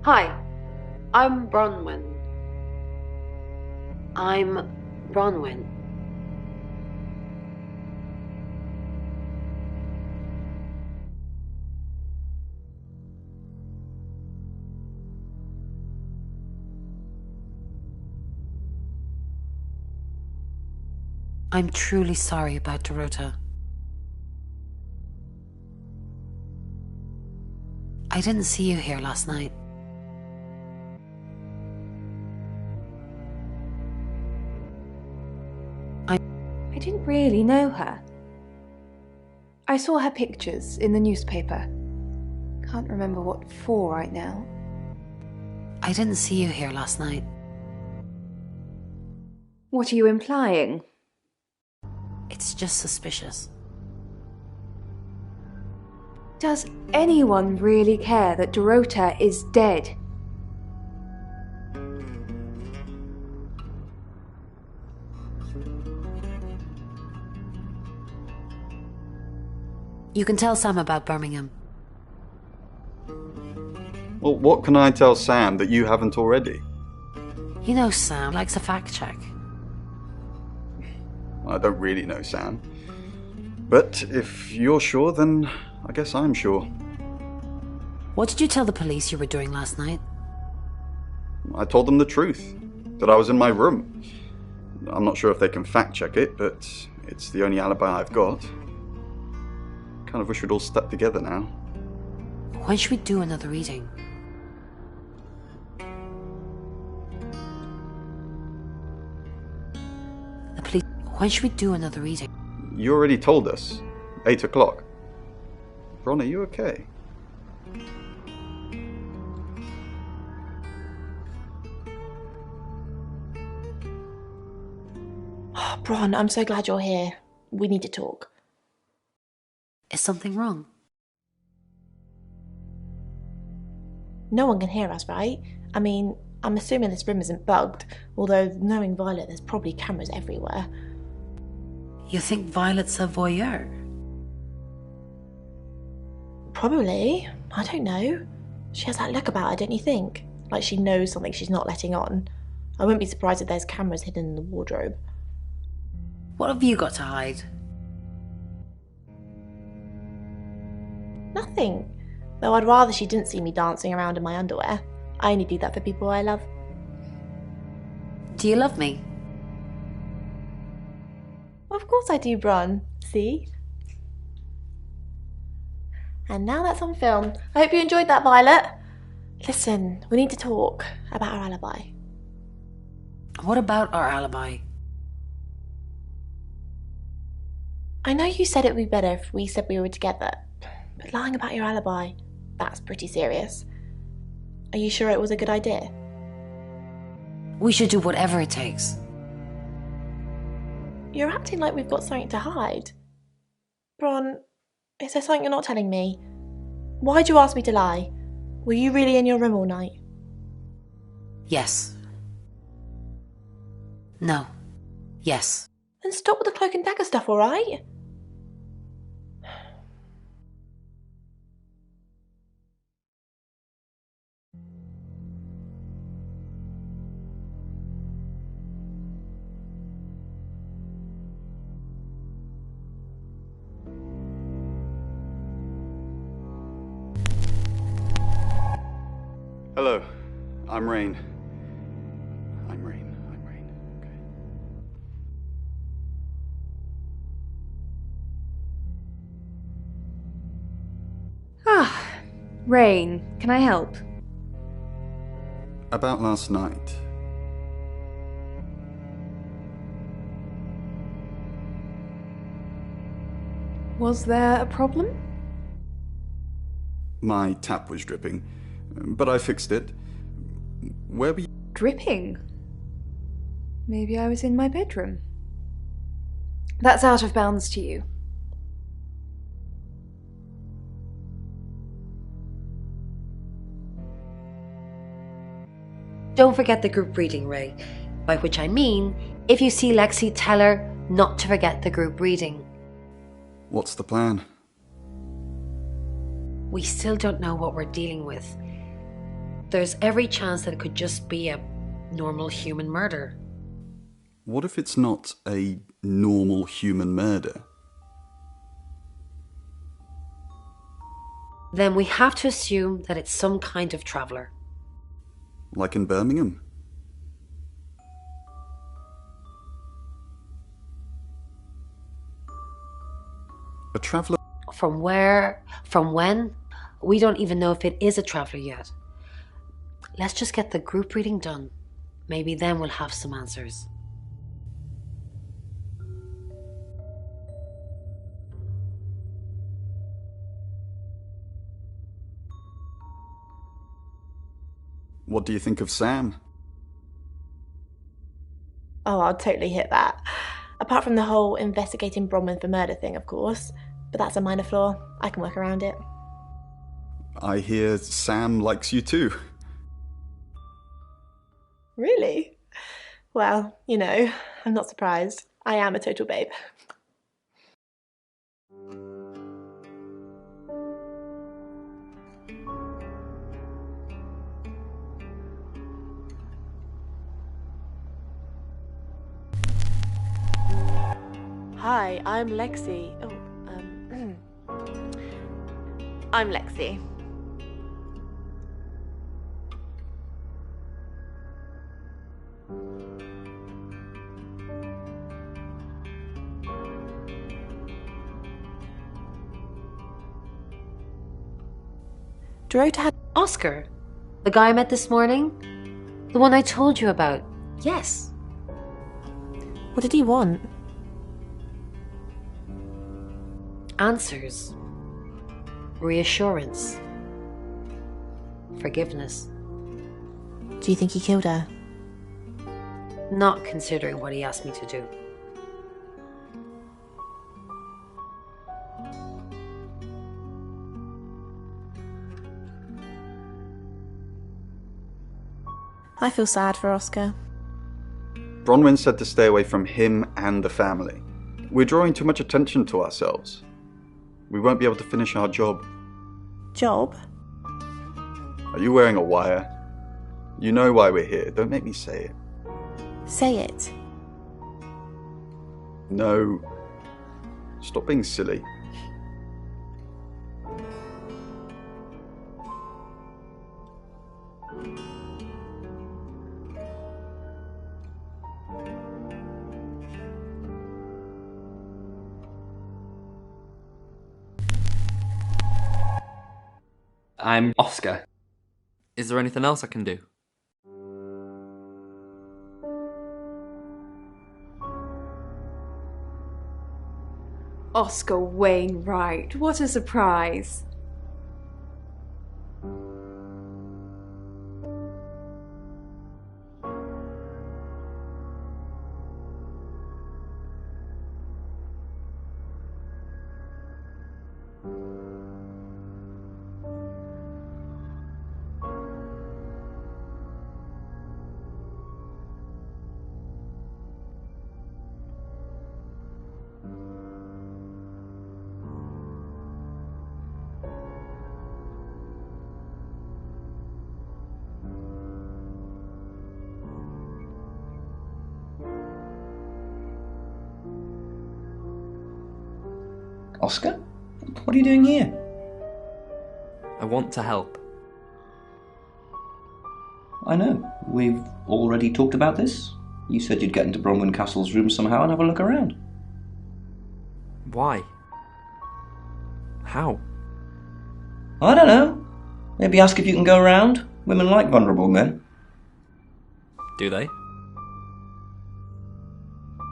Hi, I'm Bronwyn. I'm Bronwyn. I'm truly sorry about Dorota. I didn't see you here last night. I didn't really know her. I saw her pictures in the newspaper. Can't remember what for right now. I didn't see you here last night. What are you implying? It's just suspicious. Does anyone really care that Dorota is dead? You can tell Sam about Birmingham. Well, what can I tell Sam that you haven't already? You know Sam likes a fact check. I don't really know Sam. But if you're sure, then I guess I'm sure. What did you tell the police you were doing last night? I told them the truth, that I was in my room. I'm not sure if they can fact check it, but it's the only alibi I've got. Kind of wish we'd all stuck together now. When should we do another reading? The police. When should we do another reading? You already told us. 8 o'clock. Ron, are you okay? Oh, Bron, I'm so glad you're here. We need to talk. Is something wrong? No one can hear us, right? I mean, I'm assuming this room isn't bugged, although knowing Violet, there's probably cameras everywhere. You think Violet's a voyeur? Probably. I don't know. She has that look about her, don't you think? Like she knows something she's not letting on. I wouldn't be surprised if there's cameras hidden in the wardrobe. What have you got to hide? Nothing. Though I'd rather she didn't see me dancing around in my underwear. I only do that for people I love. Do you love me? Of course I do, Bron. See? And now that's on film. I hope you enjoyed that, Violet. Listen, we need to talk about our alibi. What about our alibi? I know you said it would be better if we said we were together, but lying about your alibi, that's pretty serious. Are you sure it was a good idea? We should do whatever it takes. You're acting like we've got something to hide. Bron, is there something you're not telling me? Why'd you ask me to lie? Were you really in your room all night? Yes. No. Yes. Then stop with the cloak and dagger stuff, alright? Hello, I'm Rain. I'm Rain. Okay. Ah, Rain, can I help? About last night. Was there a problem? My tap was dripping, but I fixed it. Where were you? Dripping? Maybe I was in my bedroom. That's out of bounds to you. Don't forget the group reading, Ray. By which I mean, if you see Lexi, tell her not to forget the group reading. What's the plan? We still don't know what we're dealing with. there's every chance that it could just be a normal human murder. What if it's not a normal human murder? Then we have to assume that it's some kind of traveller. Like in Birmingham? A traveller? From where? From when? We don't even know if it is a traveller yet. Let's just get the group reading done. Maybe then we'll have some answers. What do you think of Sam? Oh, I'll totally hit that. Apart from the whole investigating Bronwyn for murder thing, of course. But that's a minor flaw. I can work around it. I hear Sam likes you too. Really? Well, you know, I'm not surprised. I am a total babe. Hi, I'm Lexi. I'm Lexi. Dorota had Oscar? The guy I met this morning? The one I told you about? Yes. What did he want? Answers. Reassurance. Forgiveness. Do you think he killed her? Not considering what he asked me to do. I feel sad for Oscar. Bronwyn said to stay away from him and the family. We're drawing too much attention to ourselves. We won't be able to finish our job. Job? Are you wearing a wire? You know why we're here. Don't make me say it. Say it. No. Stop being silly. I'm Oscar. Is there anything else I can do? Oscar Wainwright, what a surprise. Oscar? What are you doing here? I want to help. I know. We've already talked about this. You said you'd get into Bronwyn Castle's room somehow and have a look around. Why? How? I don't know. Maybe ask if you can go around. Women like vulnerable men. Do they?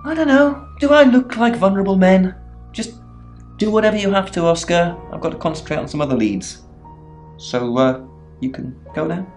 I don't know. Do I look like vulnerable men? Just do whatever you have to, Oscar. I've got to concentrate on some other leads. So, you can go now.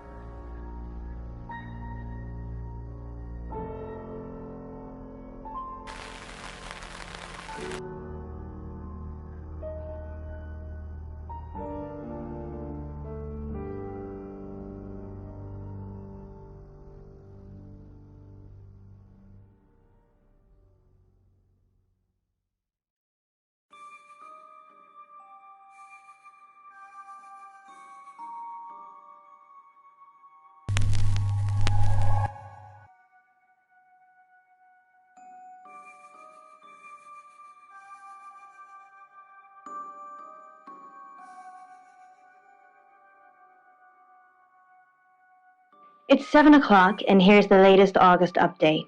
It's 7 o'clock, and here's the latest August update.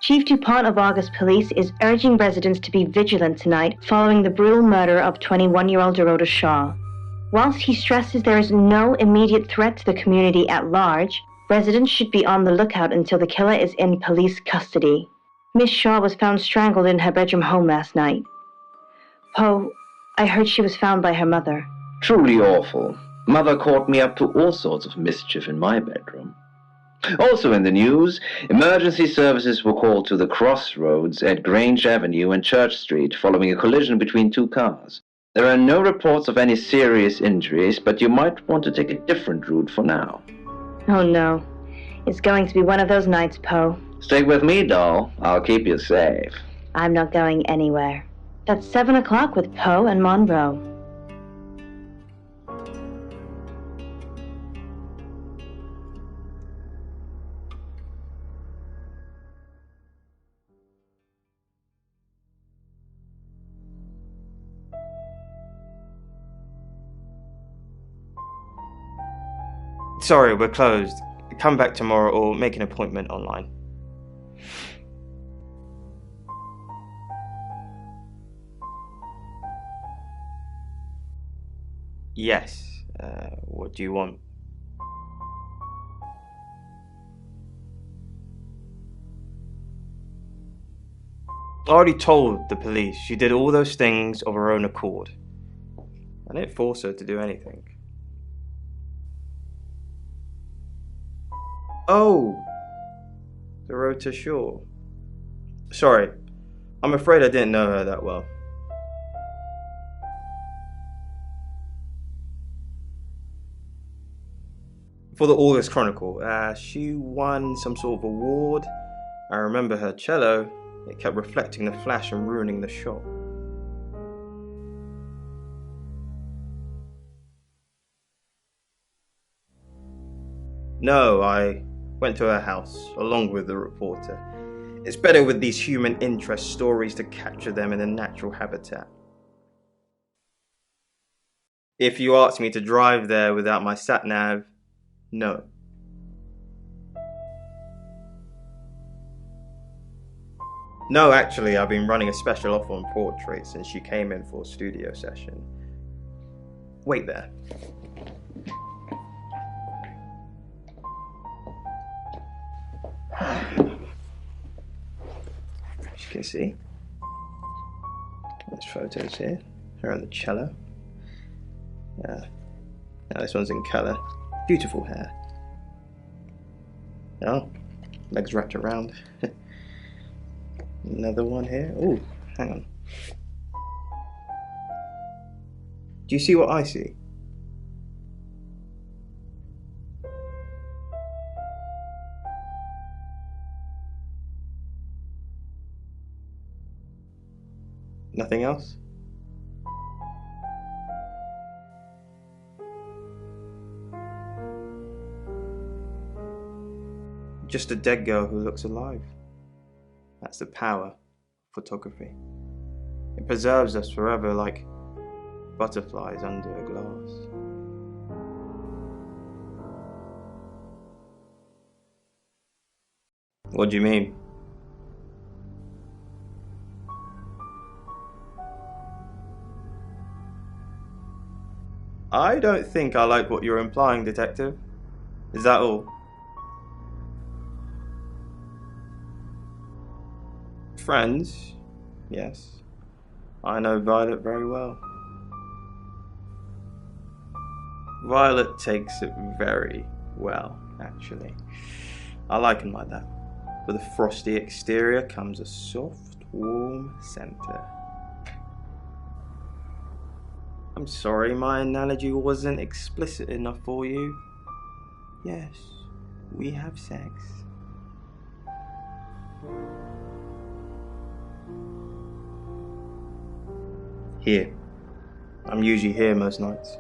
Chief DuPont of August Police is urging residents to be vigilant tonight following the brutal murder of 21-year-old Dorota Shaw. Whilst he stresses there is no immediate threat to the community at large, residents should be on the lookout until the killer is in police custody. Miss Shaw was found strangled in her bedroom home last night. Poe, I heard she was found by her mother. Truly awful. Mother caught me up to all sorts of mischief in my bedroom. Also in the news, emergency services were called to the crossroads at Grange Avenue and Church Street following a collision between two cars. There are no reports of any serious injuries, but you might want to take a different route for now. Oh no. It's going to be one of those nights, Poe. Stick with me, doll. I'll keep you safe. I'm not going anywhere. That's 7 o'clock with Poe and Monroe. Sorry, we're closed. Come back tomorrow or make an appointment online. Yes. What do you want? I already told the police she did all those things of her own accord. I didn't force her to do anything. Oh! Dorota Shaw. Sorry, I'm afraid I didn't know her that well. For the August Chronicle, she won some sort of award. I remember her cello. It kept reflecting the flash and ruining the shot. No, I went to her house, along with the reporter. It's better with these human interest stories to capture them in a natural habitat. If you asked me to drive there without my sat-nav, no. No, actually, I've been running a special offer on portraits since she came in for a studio session. Wait there. As you can see, there's photos here. Her on the cello. Now this one's in colour. Beautiful hair. Oh, legs wrapped around. Another one here. Oh, hang on. Do you see what I see? Nothing else? Just a dead girl who looks alive. That's the power of photography. It preserves us forever like butterflies under a glass. What do you mean? I don't think I like what you're implying, Detective. Is that all? Friends? Yes. I know Violet very well. Violet takes it very well, actually. I like him like that. With a frosty exterior comes a soft, warm center. I'm sorry my analogy wasn't explicit enough for you. Yes, we have sex. Here. I'm usually here most nights.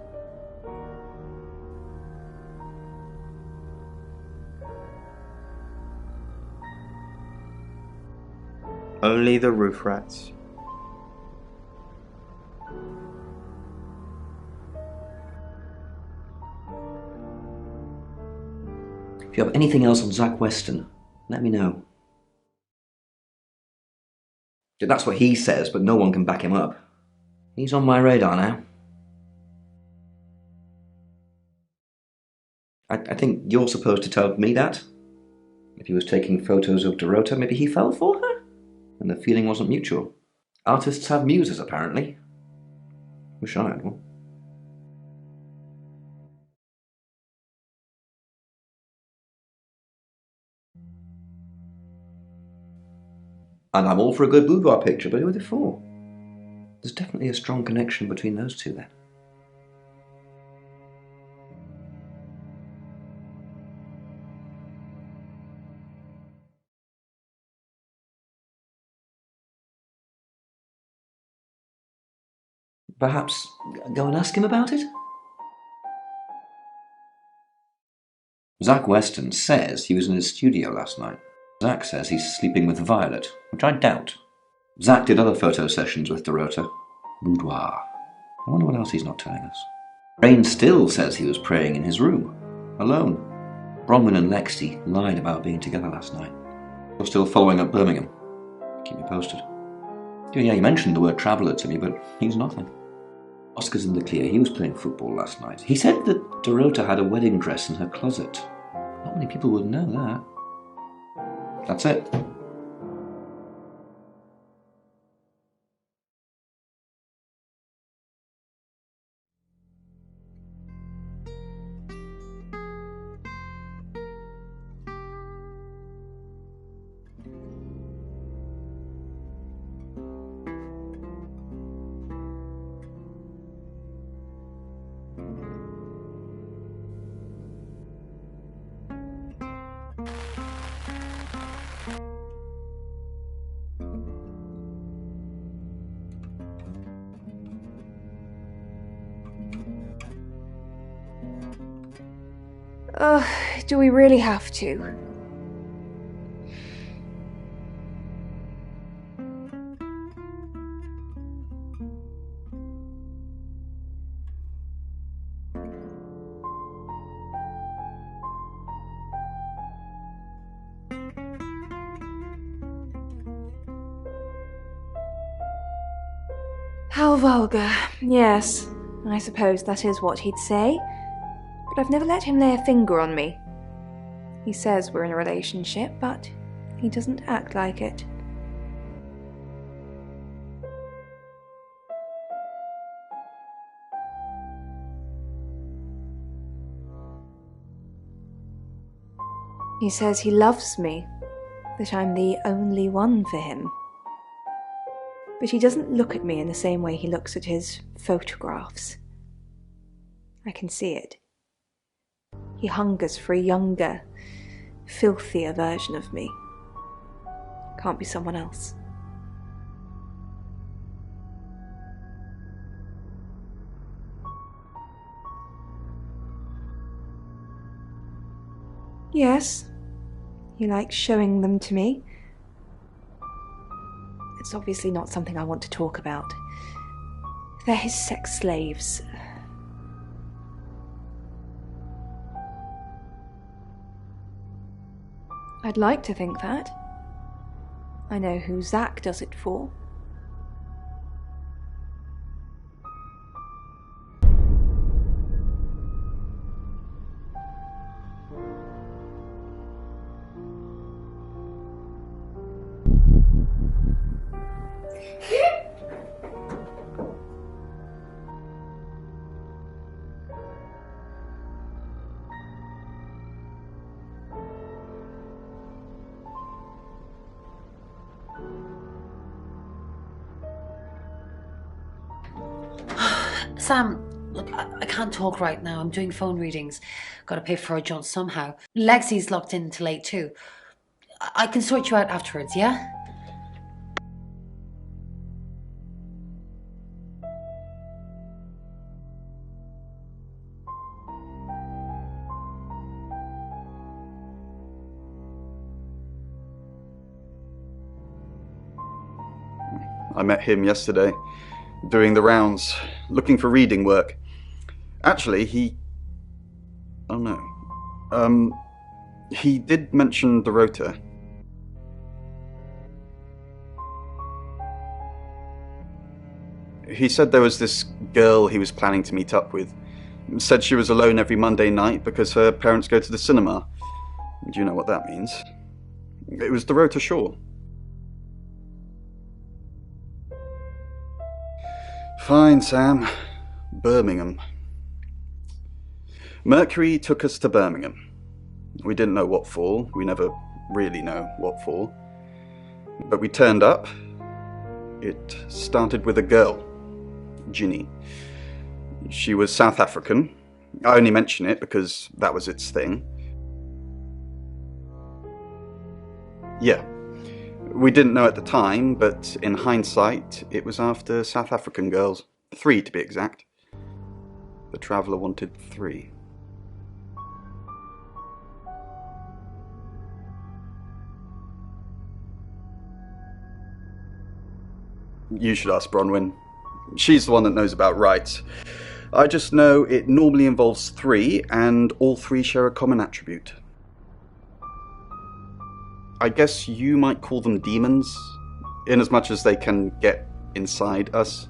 Only the roof rats. If you have anything else on Zach Weston, let me know. That's what he says, but no one can back him up. He's on my radar now. I think you're supposed to tell me that. If he was taking photos of Dorota, maybe he fell for her? And the feeling wasn't mutual. Artists have muses, apparently. Wish I had one. And I'm all for a good boudoir picture, but who are they for? There's definitely a strong connection between those two then. Perhaps go and ask him about it? Zach Weston says he was in his studio last night. Zach says he's sleeping with Violet, which I doubt. Zach did other photo sessions with Dorota. Boudoir. I wonder what else he's not telling us. Rain still says he was praying in his room, alone. Bronwyn and Lexi lied about being together last night. You're still following up Birmingham. Keep me posted. Yeah, you mentioned the word traveller to me, but he's nothing. Oscar's in the clear. He was playing football last night. He said that Dorota had a wedding dress in her closet. Not many people would know that. That's it. Do we really have to? How vulgar. Yes, I suppose that is what he'd say. But I've never let him lay a finger on me. He says we're in a relationship, but he doesn't act like it. He says he loves me, that I'm the only one for him. But he doesn't look at me in the same way he looks at his photographs. I can see it. He hungers for a younger, filthier version of me. Can't be someone else. Yes, he likes showing them to me. It's obviously not something I want to talk about. They're his sex slaves. I'd like to think that. I know who Zach does it for. Sam, look, I can't talk right now. I'm doing phone readings. Gotta pay for a jaunt somehow. Lexi's locked in till 8 too. I can sort you out afterwards, yeah? I met him yesterday, doing the rounds, looking for reading work. Actually, He did mention the rota. He said there was this girl he was planning to meet up with. Said she was alone every Monday night because her parents go to the cinema. Do you know what that means? It was the rota Shaw. Fine, Sam. Birmingham. Mercury took us to Birmingham. We didn't know what for. We never really know what for. But we turned up. It started with a girl, Ginny. She was South African. I only mention it because that was its thing. Yeah. We didn't know at the time, but in hindsight, it was after South African girls. 3 to be exact. The Traveller wanted 3. You should ask Bronwyn. She's the one that knows about rights. I just know it normally involves 3, and all 3 share a common attribute. I guess you might call them demons, in as much as they can get inside us.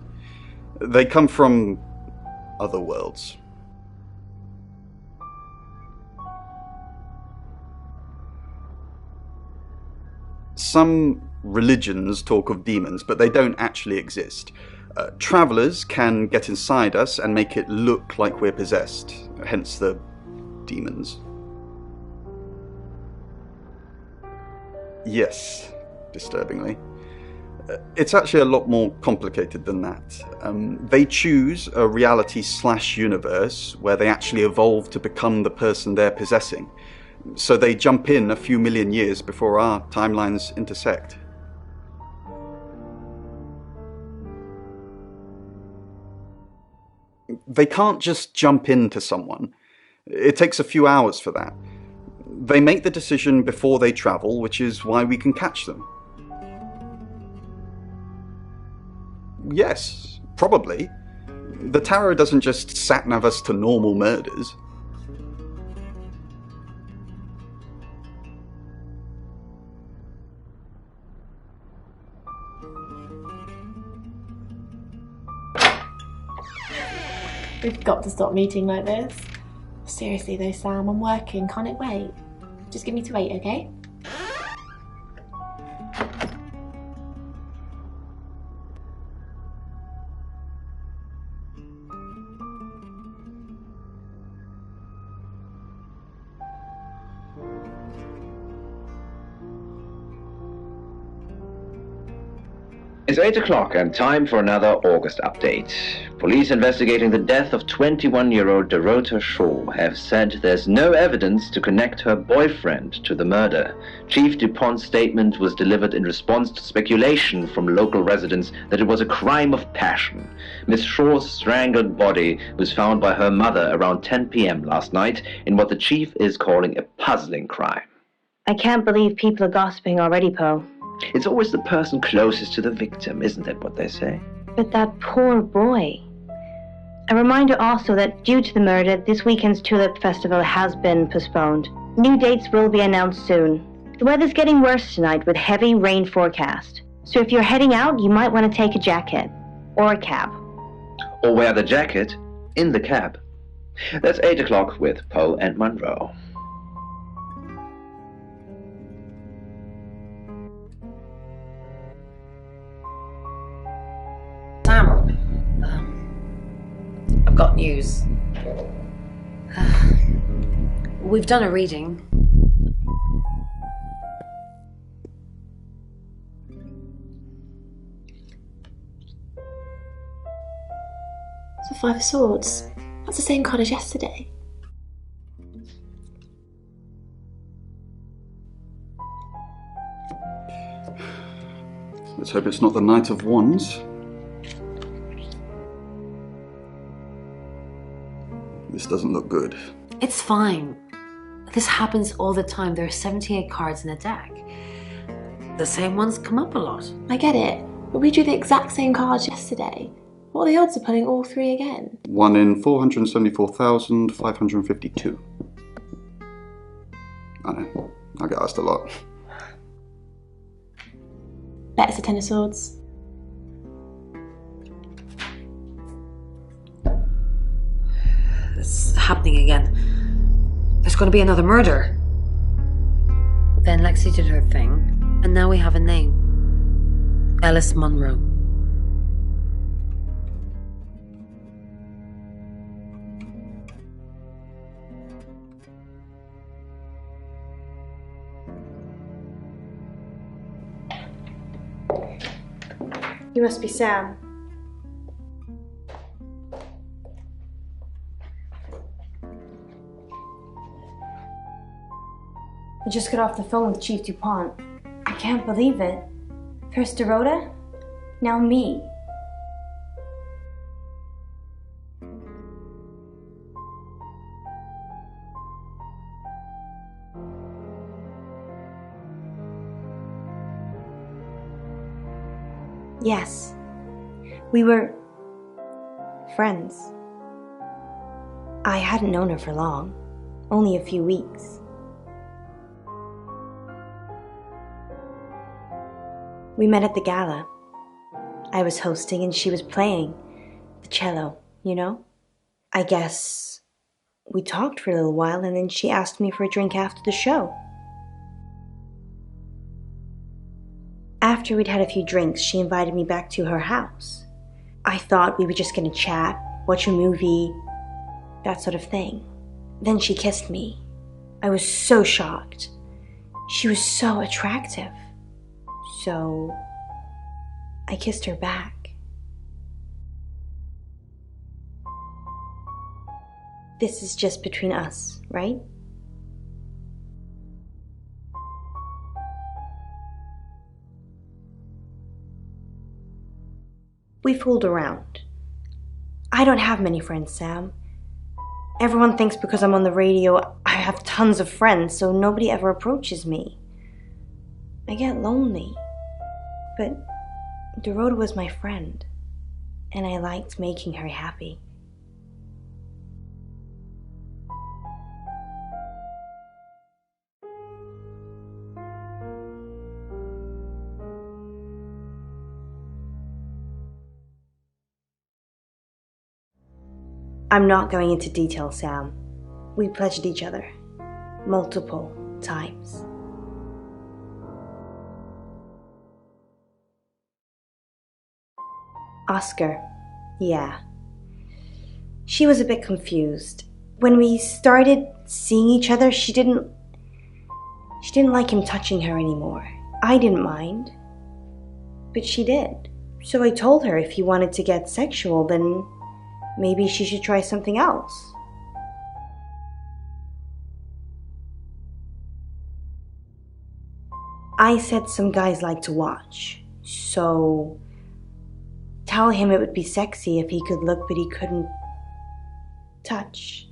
They come from other worlds. Some religions talk of demons, but they don't actually exist. Travellers can get inside us and make it look like we're possessed, hence the demons. Yes, disturbingly. It's actually a lot more complicated than that. They choose a reality/universe where they actually evolve to become the person they're possessing. So they jump in a few million years before our timelines intersect. They can't just jump into someone. It takes a few hours for that. They make the decision before they travel, which is why we can catch them. Yes, probably. The tarot doesn't just sat-nav us to normal murders. We've got to stop meeting like this. Seriously though, Sam, I'm working. Can't it wait? Just give me to 8, okay? It's 8 o'clock and time for another August update. Police investigating the death of 21-year-old Dorota Shaw have said there's no evidence to connect her boyfriend to the murder. Chief DuPont's statement was delivered in response to speculation from local residents that it was a crime of passion. Miss Shaw's strangled body was found by her mother around 10 p.m. last night in what the chief is calling a puzzling crime. I can't believe people are gossiping already, Poe. It's always the person closest to the victim, isn't that what they say? But that poor boy. A reminder also that due to the murder, this weekend's Tulip Festival has been postponed. New dates will be announced soon. The weather's getting worse tonight with heavy rain forecast. So if you're heading out, you might want to take a jacket. Or a cab. Or wear the jacket in the cab. That's 8 o'clock with Poe and Monroe. Sam, I've got news. We've done a reading. It's a 5 of Swords. That's the same card as yesterday. Let's hope it's not the Knight of Wands. This doesn't look good. It's fine. This happens all the time. There are 78 cards in a deck. The same ones come up a lot. I get it, but we drew the exact same cards yesterday. What are the odds of pulling all 3 again? 1 in 474,552. I know. I get asked a lot. Better Ten of Swords. It's happening again. There's going to be another murder. Then Lexi did her thing, and now we have a name. Ellis Munro. You must be Sam. I just got off the phone with Chief DuPont. I can't believe it. First Dorota, now me. Yes, we were friends. I hadn't known her for long, only a few weeks. We met at the gala. I was hosting and she was playing the cello, you know? I guess we talked for a little while and then she asked me for a drink after the show. After we'd had a few drinks, she invited me back to her house. I thought we were just gonna chat, watch a movie, that sort of thing. Then she kissed me. I was so shocked. She was so attractive. So I kissed her back. This is just between us, right? We fooled around. I don't have many friends, Sam. Everyone thinks because I'm on the radio, I have tons of friends, so nobody ever approaches me. I get lonely. But Dorota was my friend, and I liked making her happy. I'm not going into detail, Sam. We pledged each other multiple times. Oscar, yeah. She was a bit confused. When we started seeing each other, she didn't like him touching her anymore. I didn't mind, but she did. So I told her if he wanted to get sexual, then maybe she should try something else. I said some guys like to watch, so tell him it would be sexy if he could look but he couldn't touch.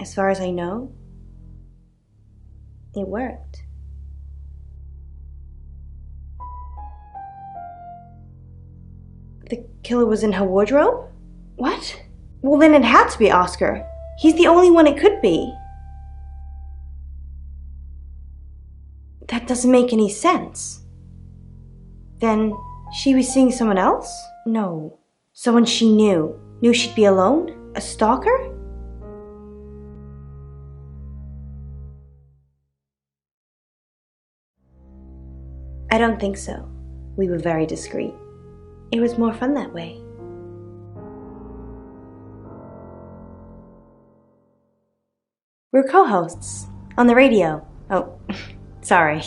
As far as I know, it worked. The killer was in her wardrobe? What? Well, then it had to be Oscar. He's the only one it could be. That doesn't make any sense. Then she was seeing someone else? No. Someone she knew. Knew she'd be alone? A stalker? I don't think so. We were very discreet. It was more fun that way. We're co-hosts on the radio. Oh, sorry.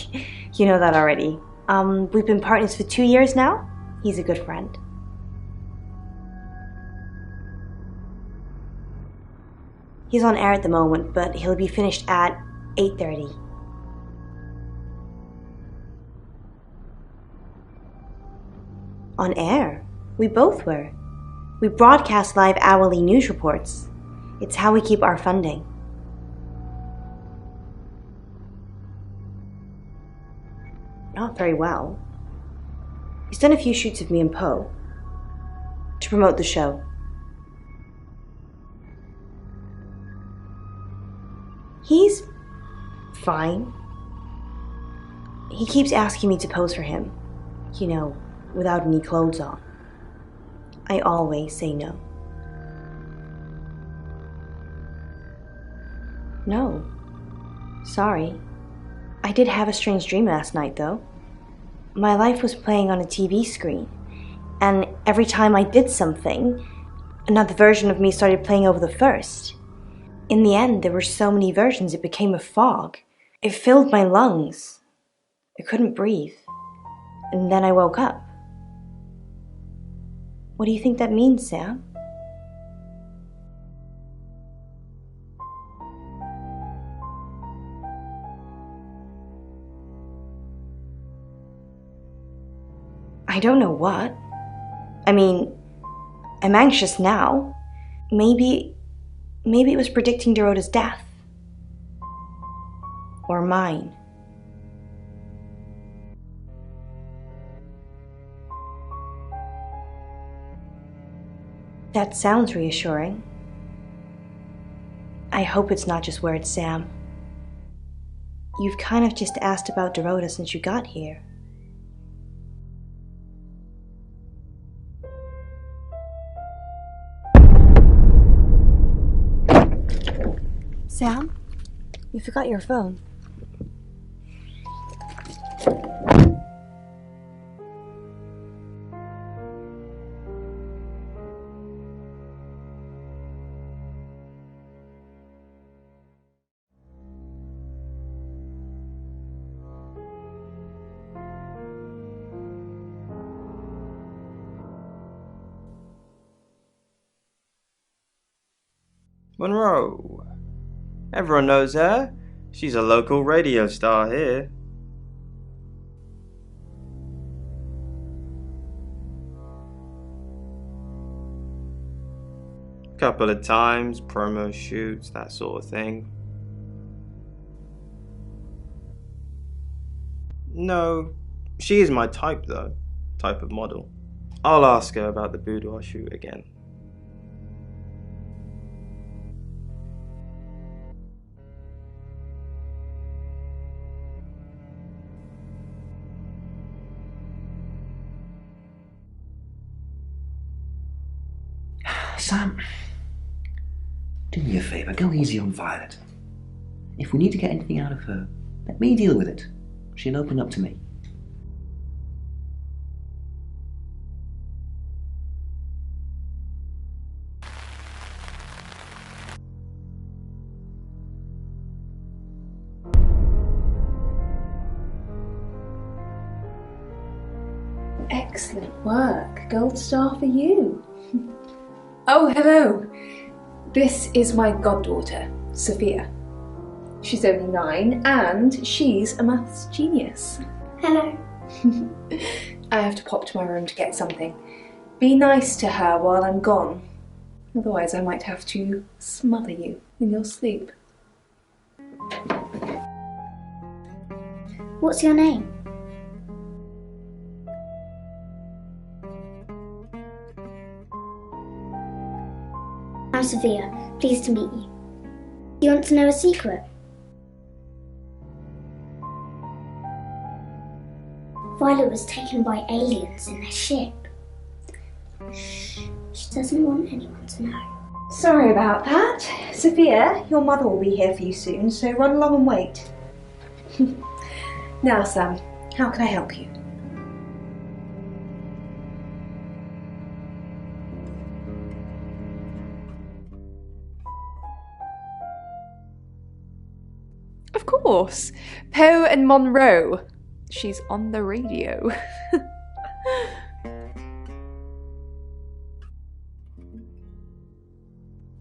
You know that already. We've been partners for 2 years now. He's a good friend. He's on air at the moment, but he'll be finished at 8:30. On air? We both were. We broadcast live hourly news reports. It's how we keep our funding. Not very well. He's done a few shoots of me and Poe to promote the show. He's fine. He keeps asking me to pose for him, you know, without any clothes on. I always say no. No. Sorry. I did have a strange dream last night, though. My life was playing on a TV screen, and every time I did something, another version of me started playing over the first. In the end, there were so many versions it became a fog. It filled my lungs. I couldn't breathe. And then I woke up. What do you think that means, Sam? I don't know what. I mean, I'm anxious now. Maybe it was predicting Dorota's death. Or mine. That sounds reassuring. I hope it's not just words, Sam. You've kind of just asked about Dorota since you got here. Sam, you forgot your phone. Monroe. Everyone knows her. She's a local radio star here. Couple of times, promo shoots, that sort of thing. No, she is my type though. Type of model. I'll ask her about the boudoir shoot again. Sam, do me a favour, go easy on Violet. If we need to get anything out of her, let me deal with it. She'll open up to me. Excellent work. Gold star for you. Oh, hello. This is my goddaughter, Sophia. She's only 9 and she's a maths genius. Hello. I have to pop to my room to get something. Be nice to her while I'm gone. Otherwise I might have to smother you in your sleep. What's your name? I'm Sophia. Pleased to meet you. You want to know a secret? Violet was taken by aliens in their ship. She doesn't want anyone to know. Sorry about that. Sophia, your mother will be here for you soon, so run along and wait. Now, Sam, how can I help you? Of course. Poe and Monroe. She's on the radio.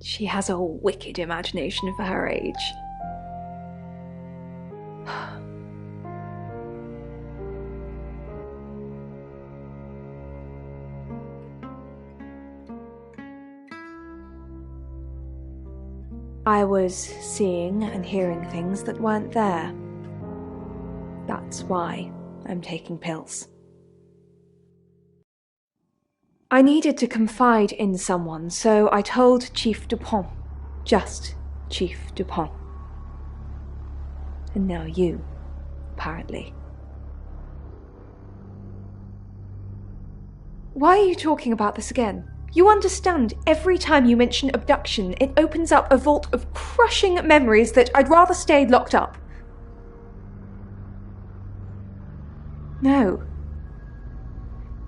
She has a wicked imagination for her age. I was seeing and hearing things that weren't there. That's why I'm taking pills. I needed to confide in someone, so I told Chief Dupont. Just Chief Dupont. And now you, apparently. Why are you talking about this again? You understand, every time you mention abduction, it opens up a vault of crushing memories that I'd rather stay locked up. No.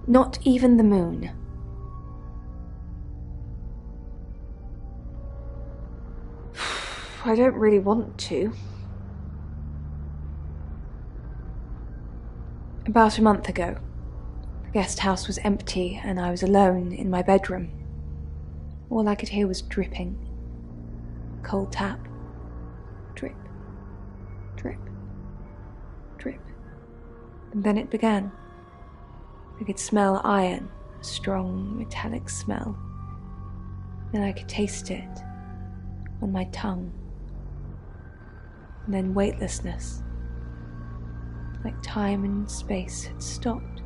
Not even the moon. I don't really want to. About a month ago, the guest house was empty and I was alone in my bedroom. All I could hear was dripping. Cold tap. Drip. Drip. Drip. And then it began. I could smell iron, a strong metallic smell. Then I could taste it on my tongue. And then weightlessness. Like time and space had stopped.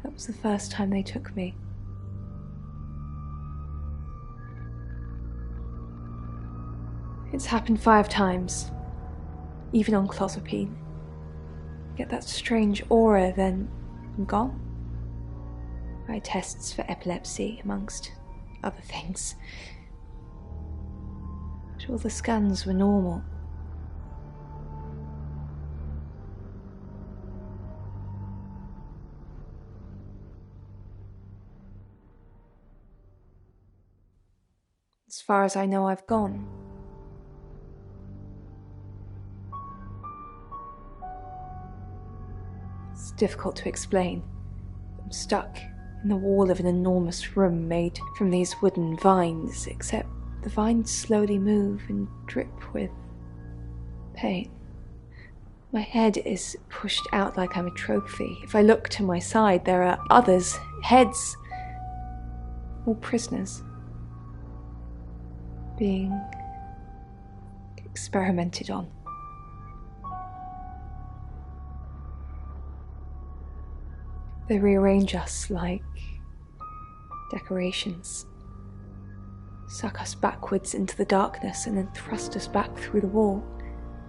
That was the first time they took me. It's happened 5 times, even on clozapine. Get that strange aura, then I'm gone. I had tests for epilepsy, amongst other things. But all the scans were normal. As far as I know, I've gone. It's difficult to explain. I'm stuck in the wall of an enormous room made from these wooden vines, except the vines slowly move and drip with pain. My head is pushed out like I'm a trophy. If I look to my side, there are others, heads, all prisoners, being experimented on. They rearrange us like decorations, suck us backwards into the darkness and then thrust us back through the wall.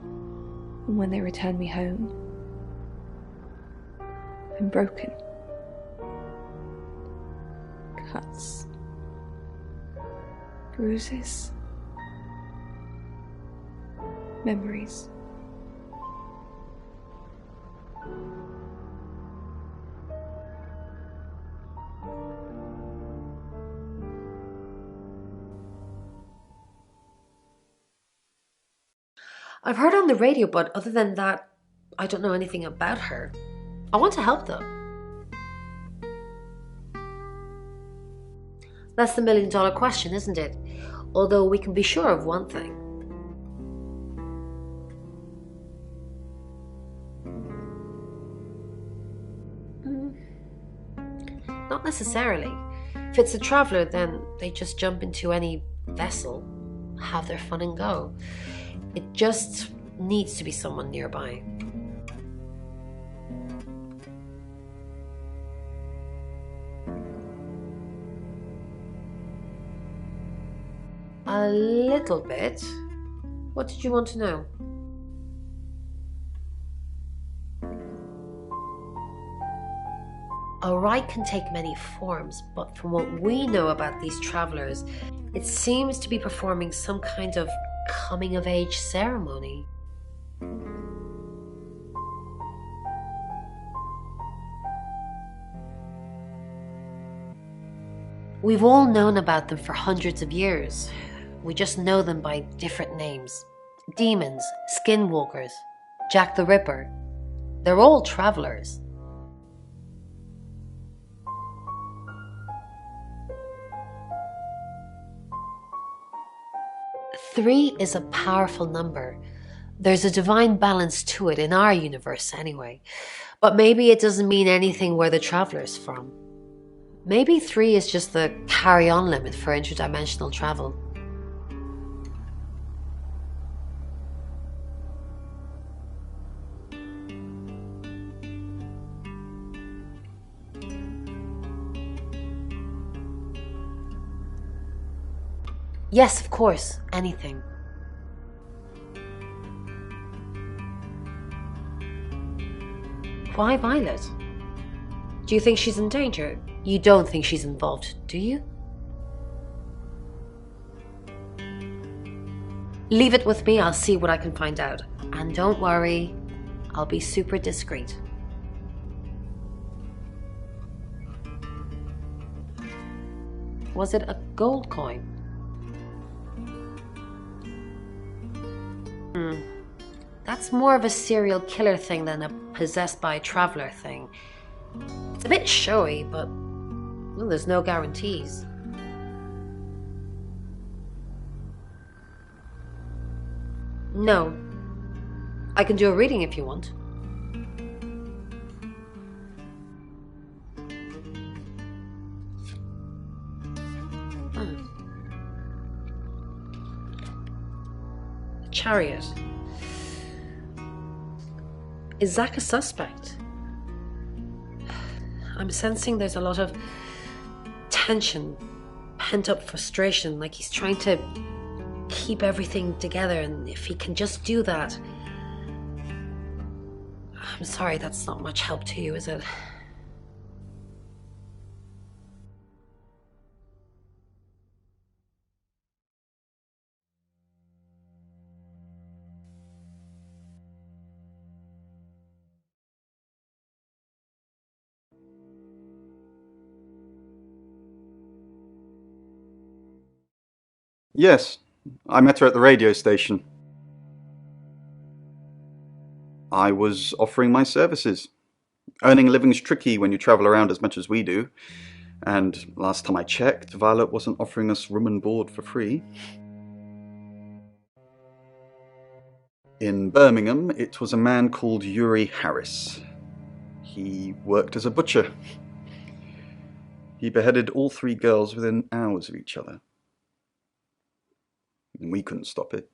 And when they return me home, I'm broken. Cuts, bruises, memories. I've heard on the radio, but other than that, I don't know anything about her. I want to help though. That's the million-dollar question, isn't it? Although we can be sure of one thing. Not necessarily. If it's a traveller, then they just jump into any vessel, have their fun and go. It just needs to be someone nearby. A little bit. What did you want to know? A rite can take many forms, but from what we know about these travelers, it seems to be performing some kind of coming-of-age ceremony. We've all known about them for hundreds of years. We just know them by different names. Demons, skinwalkers, Jack the Ripper. They're all travelers. Three is a powerful number. There's a divine balance to it in our universe anyway. But maybe it doesn't mean anything where the traveler's from. Maybe 3 is just the carry-on limit for interdimensional travel. Yes, of course, anything. Why Violet? Do you think she's in danger? You don't think she's involved, do you? Leave it with me, I'll see what I can find out. And don't worry, I'll be super discreet. Was it a gold coin? That's more of a serial killer thing than a possessed by a traveler thing. It's a bit showy, but well, there's no guarantees. No. I can do a reading if you want. A chariot. Is Zach a suspect? I'm sensing there's a lot of tension, pent-up frustration, like he's trying to keep everything together, and if he can just do that... I'm sorry, that's not much help to you, is it? Yes, I met her at the radio station. I was offering my services. Earning a living's tricky when you travel around as much as we do. And last time I checked, Violet wasn't offering us room and board for free. In Birmingham, it was a man called Yuri Harris. He worked as a butcher. He beheaded all 3 girls within hours of each other. And we couldn't stop it.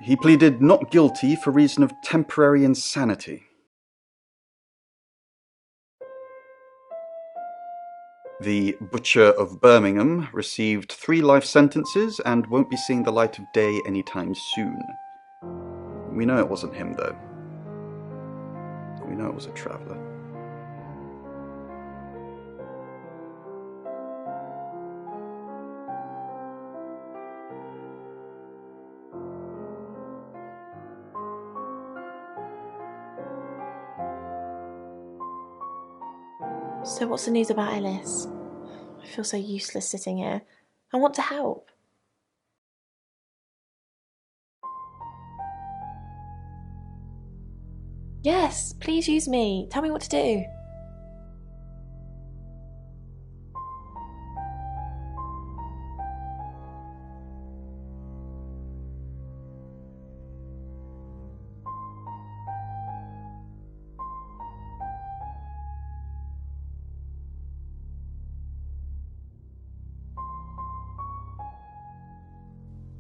He pleaded not guilty for reason of temporary insanity. The Butcher of Birmingham received 3 life sentences and won't be seeing the light of day anytime soon. We know it wasn't him, though. We know it was a traveller. So what's the news about Ellis? I feel so useless sitting here. I want to help. Yes, please use me. Tell me what to do.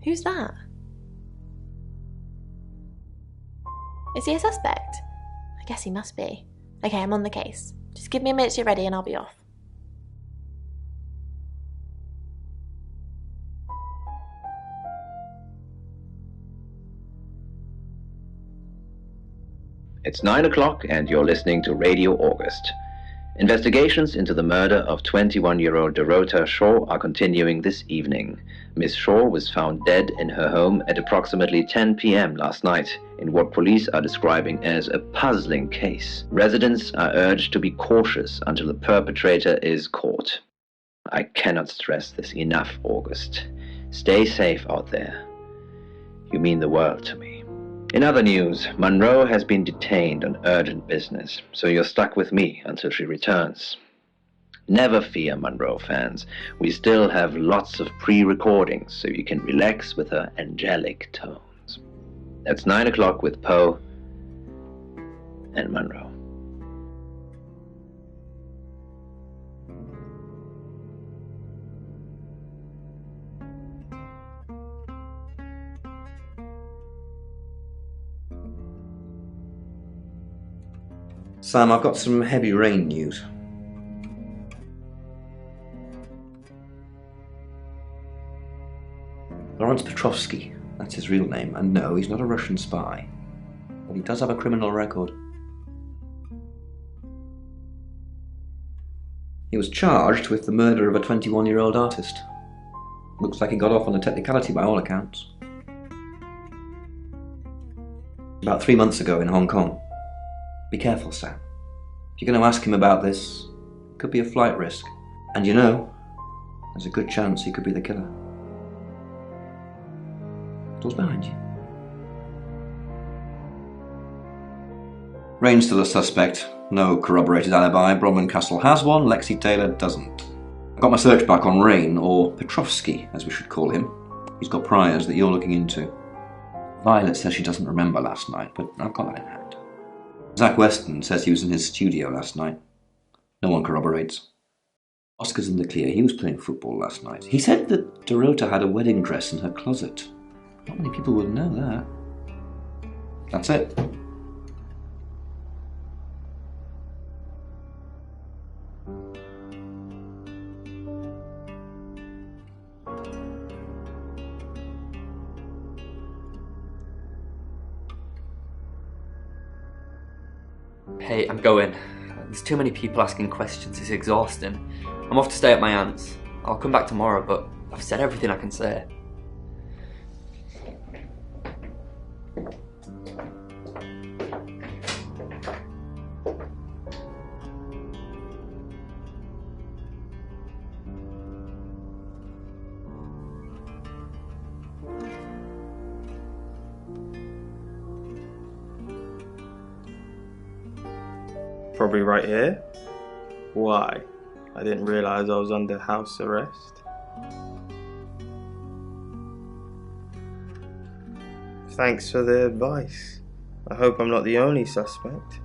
Who's that? Is he a suspect? I guess he must be. Okay, I'm on the case. Just give me a minute to get ready and I'll be off. It's 9 o'clock and you're listening to Radio August. Investigations into the murder of 21-year-old Dorota Shaw are continuing this evening. Miss Shaw was found dead in her home at approximately 10 p.m. last night in what police are describing as a puzzling case. Residents are urged to be cautious until the perpetrator is caught. I cannot stress this enough, August. Stay safe out there. You mean the world to me. In other news, Monroe has been detained on urgent business, so you're stuck with me until she returns. Never fear, Monroe fans. We still have lots of pre-recordings, so you can relax with her angelic tones. That's 9 o'clock with Poe and Monroe. Sam, I've got some heavy rain news. Lawrence Petrovsky, that's his real name, and no, he's not a Russian spy. But he does have a criminal record. He was charged with the murder of a 21-year-old artist. Looks like he got off on a technicality by all accounts. About 3 months ago in Hong Kong. Be careful, Sam. If you're going to ask him about this, it could be a flight risk. And you know, there's a good chance he could be the killer. Door's behind you. Rain's still a suspect. No corroborated alibi. Bronwyn Castle has one, Lexi Taylor doesn't. I got my search back on Rain, or Petrovsky, as we should call him. He's got priors that you're looking into. Violet says she doesn't remember last night, but I've got that in hand. Zach Weston says he was in his studio last night. No one corroborates. Oscar's in the clear. He was playing football last night. He said that Dorota had a wedding dress in her closet. Not many people would know that. That's it. Hey, I'm going. There's too many people asking questions, it's exhausting. I'm off to stay at my aunt's. I'll come back tomorrow, but I've said everything I can say. Probably right here. Why? I didn't realise I was under house arrest. Thanks for the advice. I hope I'm not the only suspect.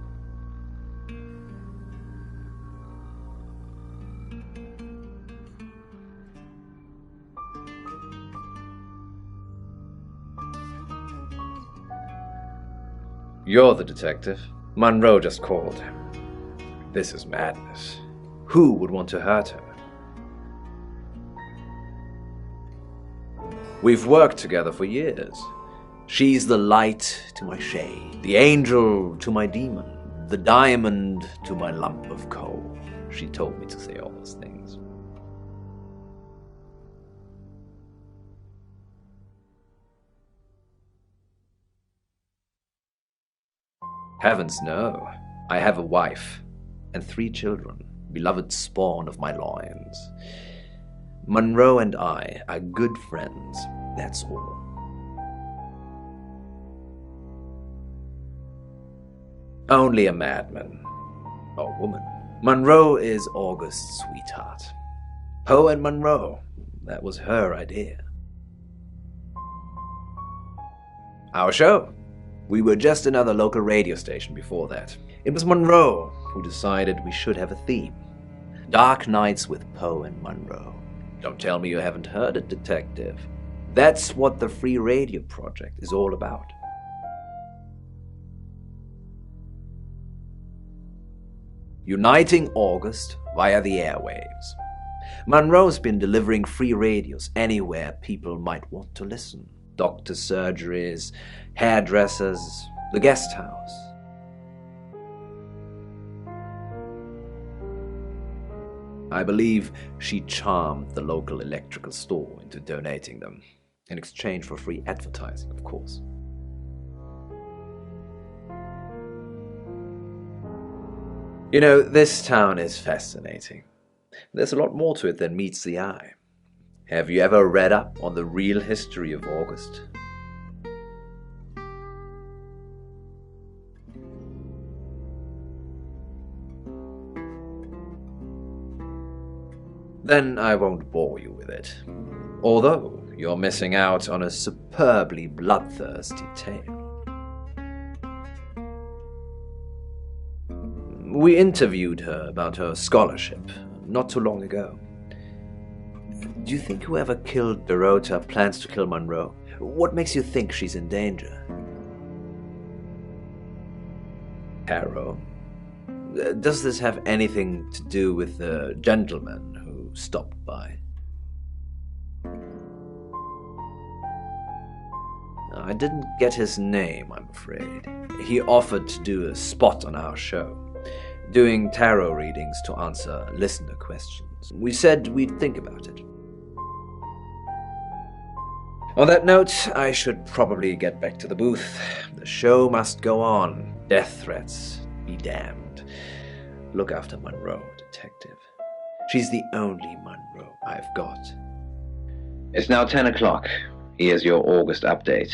You're the detective. Monroe just called. This is madness. Who would want to hurt her? We've worked together for years. She's the light to my shade, the angel to my demon, the diamond to my lump of coal. She told me to say all those things. Heavens no. I have a wife and 3 children, beloved spawn of my loins. Monroe and I are good friends, that's all. Only a madman. Or woman. Monroe is August's sweetheart. Poe and Monroe, that was her idea. Our show. We were just another local radio station before that. It was Monroe who decided we should have a theme. Dark Nights with Poe and Monroe. Don't tell me you haven't heard it, detective. That's what the Free Radio Project is all about. Uniting August via the airwaves. Monroe's been delivering free radios anywhere people might want to listen. Doctors' surgeries, hairdressers, the guest house. I believe she charmed the local electrical store into donating them, in exchange for free advertising, of course. You know, this town is fascinating. There's a lot more to it than meets the eye. Have you ever read up on the real history of August? Then I won't bore you with it. Although you're missing out on a superbly bloodthirsty tale. We interviewed her about her scholarship not too long ago. Do you think whoever killed Dorota plans to kill Monroe? What makes you think she's in danger? Harrow, does this have anything to do with the gentleman who stopped by? I didn't get his name, I'm afraid. He offered to do a spot on our show. doing tarot readings to answer listener questions. We said we'd think about it. On that note, I should probably get back to the booth. The show must go on. Death threats be damned. Look after Monroe, detective. She's the only Monroe I've got. It's now 10 o'clock. Here's your August update.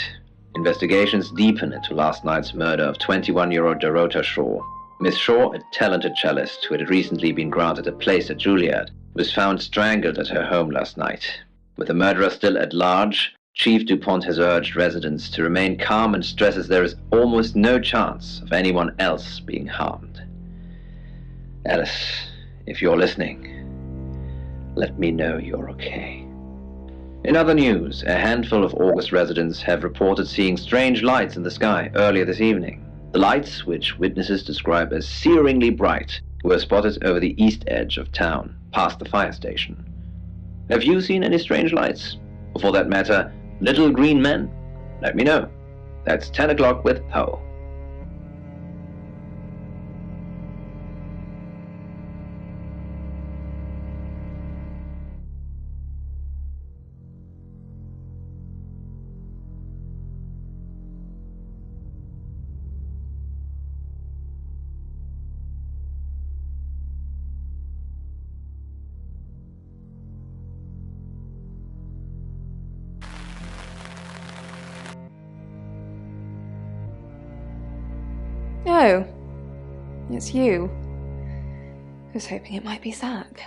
Investigations deepen into last night's murder of 21-year-old Dorota Shaw. Miss Shaw, a talented cellist who had recently been granted a place at Juilliard, was found strangled at her home last night. With the murderer still at large, Chief DuPont has urged residents to remain calm and stresses there is almost no chance of anyone else being harmed. Alice, if you're listening, let me know you're okay. In other news, a handful of August residents have reported seeing strange lights in the sky earlier this evening. The lights, which witnesses describe as searingly bright, were spotted over the east edge of town, past the fire station. Have you seen any strange lights? Or for that matter, little green men? Let me know. That's 10 o'clock with Poe. Oh, it's you. I was hoping it might be Zach.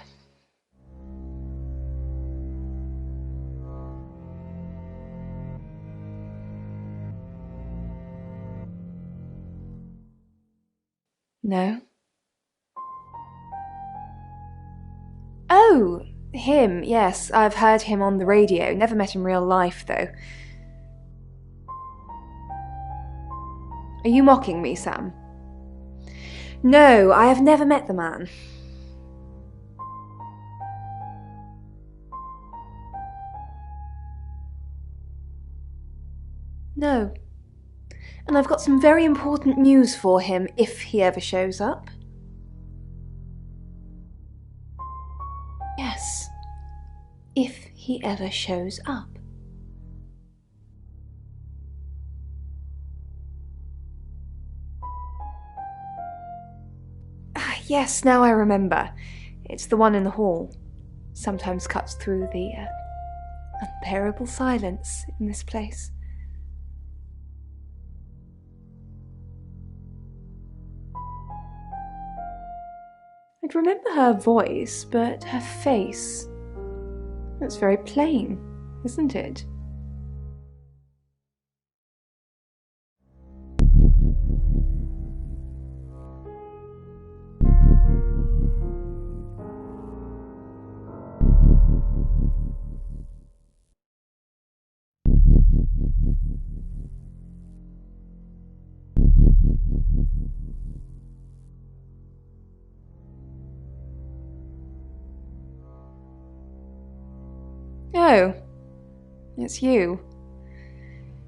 No? Oh, him, yes. I've heard him on the radio. Never met in real life, though. Are you mocking me, Sam? No, I have never met the man. No. And I've got some very important news for him if he ever shows up. Yes. If he ever shows up. Yes, now I remember. It's the one in the hall. Sometimes cuts through the unbearable silence in this place. I'd remember her voice, but her face... It's very plain, isn't it? Oh, it's you.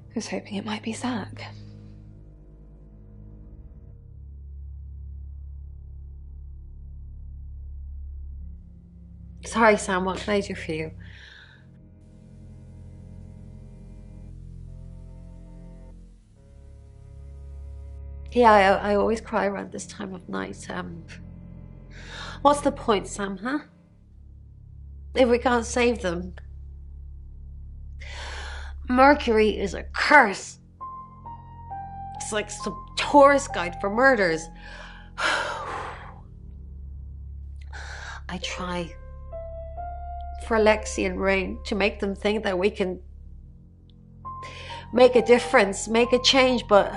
I was hoping it might be Zach. Sorry, Sam, what can I do for you? Yeah, I always cry around this time of night. What's the point, Sam, huh? If we can't save them. Mercury is a curse. It's like some tourist guide for murders. I try for Lexi and Rain to make them think that we can make a difference, make a change, but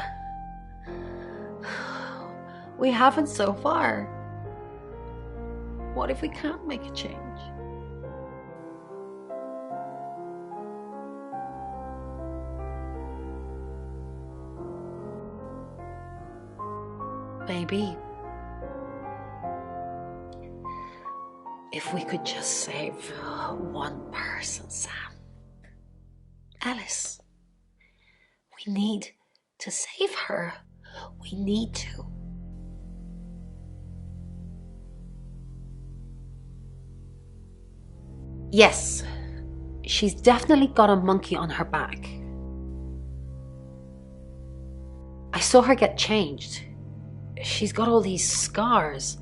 we haven't so far. What if we can't make a change? Maybe if we could just save one person, Sam. Alice. We need to save her. We need to. Yes, she's definitely got a monkey on her back. I saw her get changed. She's got all these scars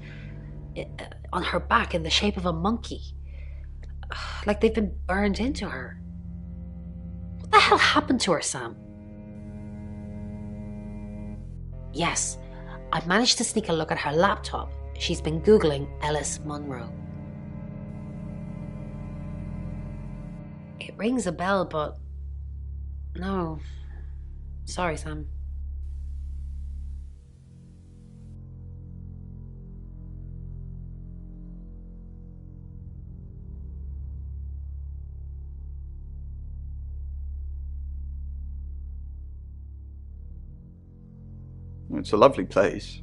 on her back in the shape of a monkey. Like they've been burned into her. What the hell happened to her, Sam? Yes, I managed to sneak a look at her laptop. She's been Googling Ellis Munro. It rings a bell, but no. Sorry, Sam. It's a lovely place.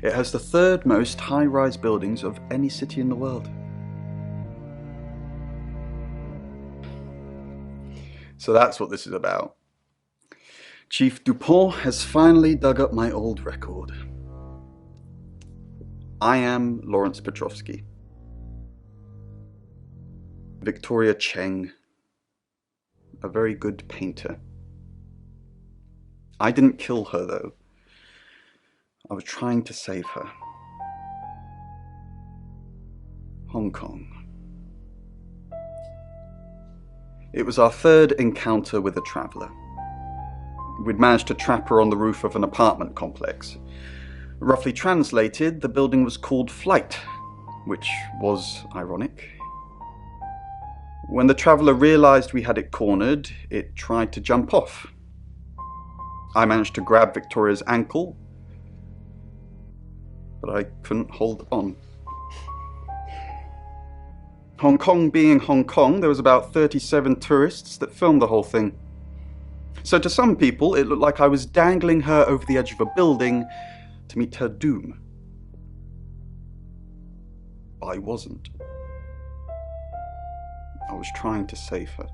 It has the third most high-rise buildings of any city in the world. So that's what this is about. Chief Dupont has finally dug up my old record. I am Lawrence Petrovsky. Victoria Cheng, a very good painter. I didn't kill her, though. I was trying to save her. Hong Kong. It was our third encounter with a traveller. We'd managed to trap her on the roof of an apartment complex. Roughly translated, the building was called Flight, which was ironic. When the traveller realised we had it cornered, it tried to jump off. I managed to grab Victoria's ankle, but I couldn't hold on. Hong Kong being Hong Kong, there was about 37 tourists that filmed the whole thing. So to some people, it looked like I was dangling her over the edge of a building to meet her doom. I wasn't. I was trying to save her.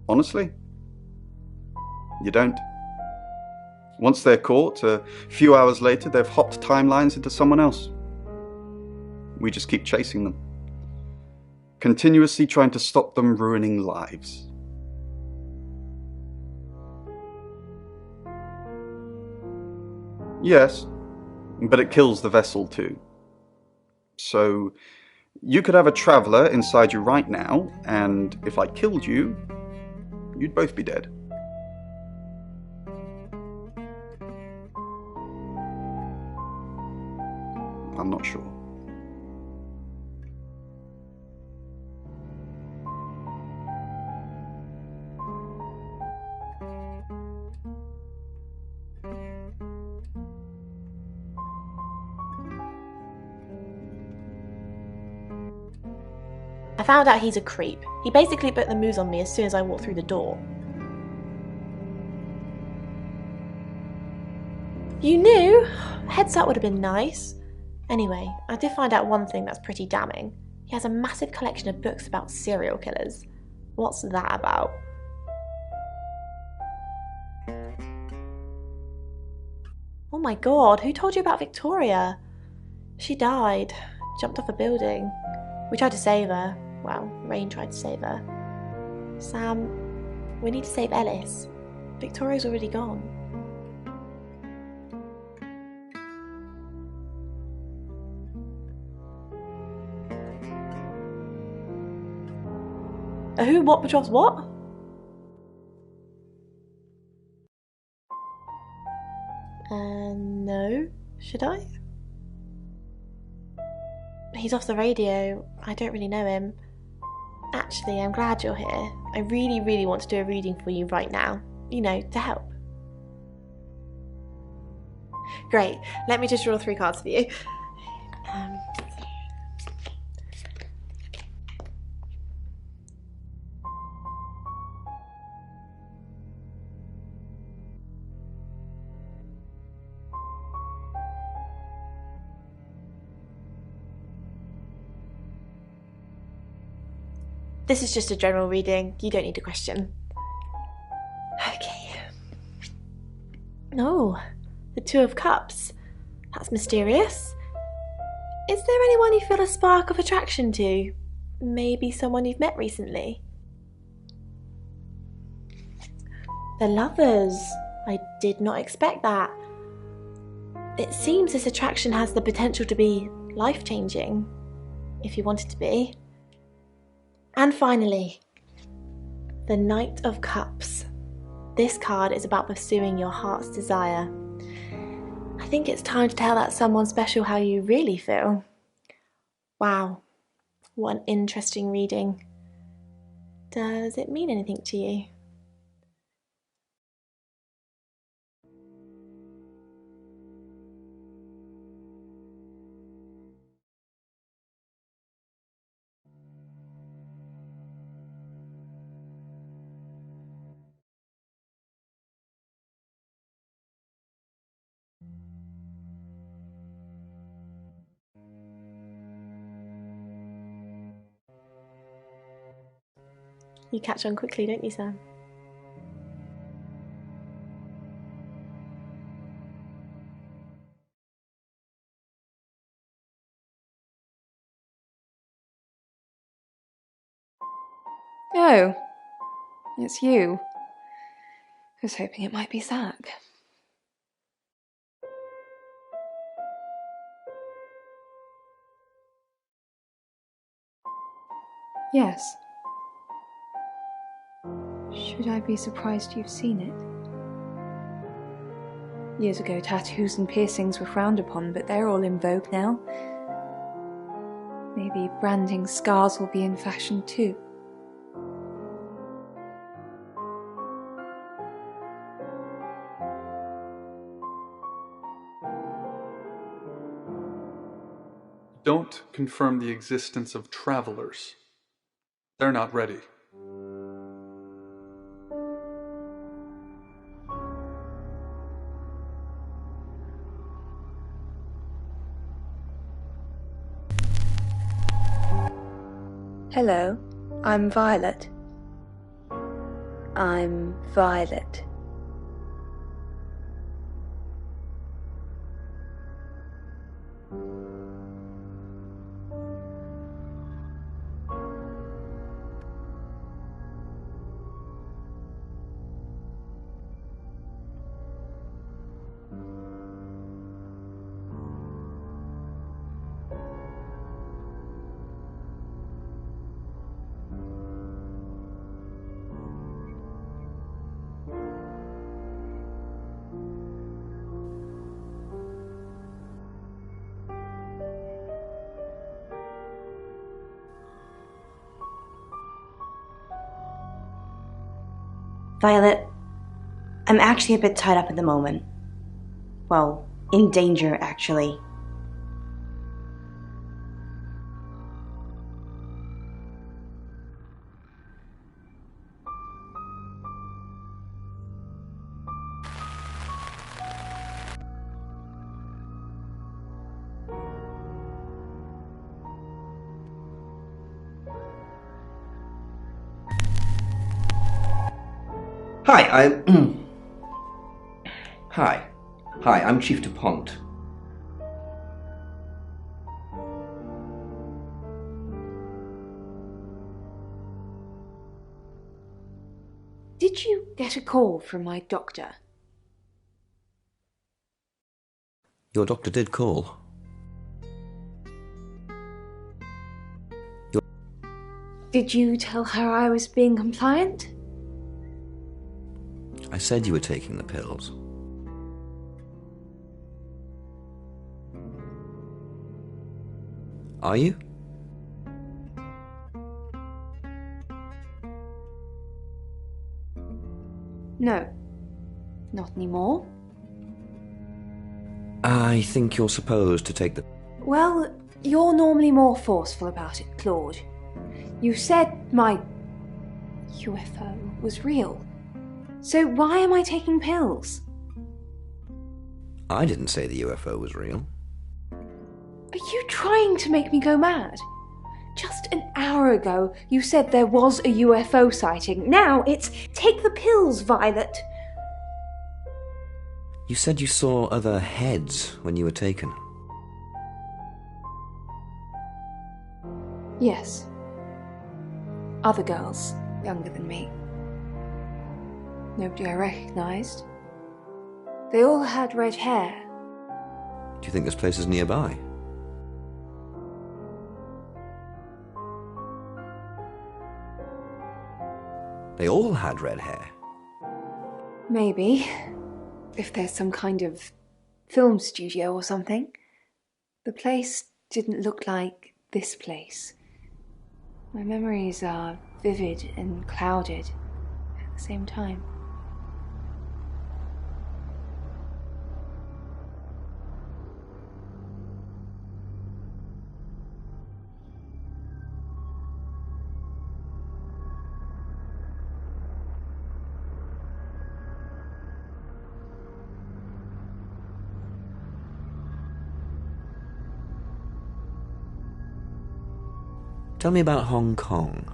Honestly, you don't. Once they're caught, a few hours later, they've hopped timelines into someone else. We just keep chasing them, continuously trying to stop them ruining lives. Yes, but it kills the vessel too. So, you could have a traveller inside you right now, and if I killed you, you'd both be dead. I'm not sure. I found out he's a creep. He basically put the moves on me as soon as I walked through the door. You knew? Heads up would have been nice. Anyway, I did find out one thing that's pretty damning. He has a massive collection of books about serial killers. What's that about? Oh my god, who told you about Victoria? She died. Jumped off a building. We tried to save her. Well, Rain tried to save her. Sam, we need to save Ellis. Victoria's already gone. Who? What? Petrovs? What? No. Should I? He's off the radio. I don't really know him. Actually, I'm glad you're here. I really, really want to do a reading for you right now. You know, to help. Great. Let me just draw 3 cards for you. This is just a general reading. You don't need a question. Okay. Oh, the 2 of Cups. That's mysterious. Is there anyone you feel a spark of attraction to? Maybe someone you've met recently? The lovers. I did not expect that. It seems this attraction has the potential to be life-changing, if you want it to be. And finally, the Knight of Cups. This card is about pursuing your heart's desire. I think it's time to tell that someone special how you really feel. Wow, what an interesting reading. Does it mean anything to you? You catch on quickly, don't you, Sam? Oh, it's you. I was hoping it might be Zach. Yes. Should I be surprised you've seen it? Years ago, tattoos and piercings were frowned upon, but they're all in vogue now. Maybe branding scars will be in fashion too. Don't confirm the existence of travelers. They're not ready. Hello, I'm Violet. I'm Violet. Violet, I'm actually a bit tied up at the moment. Well, in danger, actually. Hi, I'm Chief DuPont. Did you get a call from my doctor? Your doctor did call. Did you tell her I was being compliant? I said you were taking the pills. Are you? No, not anymore. I think you're supposed to take the... Well, you're normally more forceful about it, Claude. You said my UFO was real. So why am I taking pills? I didn't say the UFO was real. Are you trying to make me go mad? Just an hour ago, you said there was a UFO sighting. Now it's take the pills, Violet. You said you saw other heads when you were taken. Yes. Other girls, younger than me. Nobody I recognised. They all had red hair. Do you think this place is nearby? They all had red hair. Maybe. If there's some kind of film studio or something. The place didn't look like this place. My memories are vivid and clouded at the same time. Tell me about Hong Kong.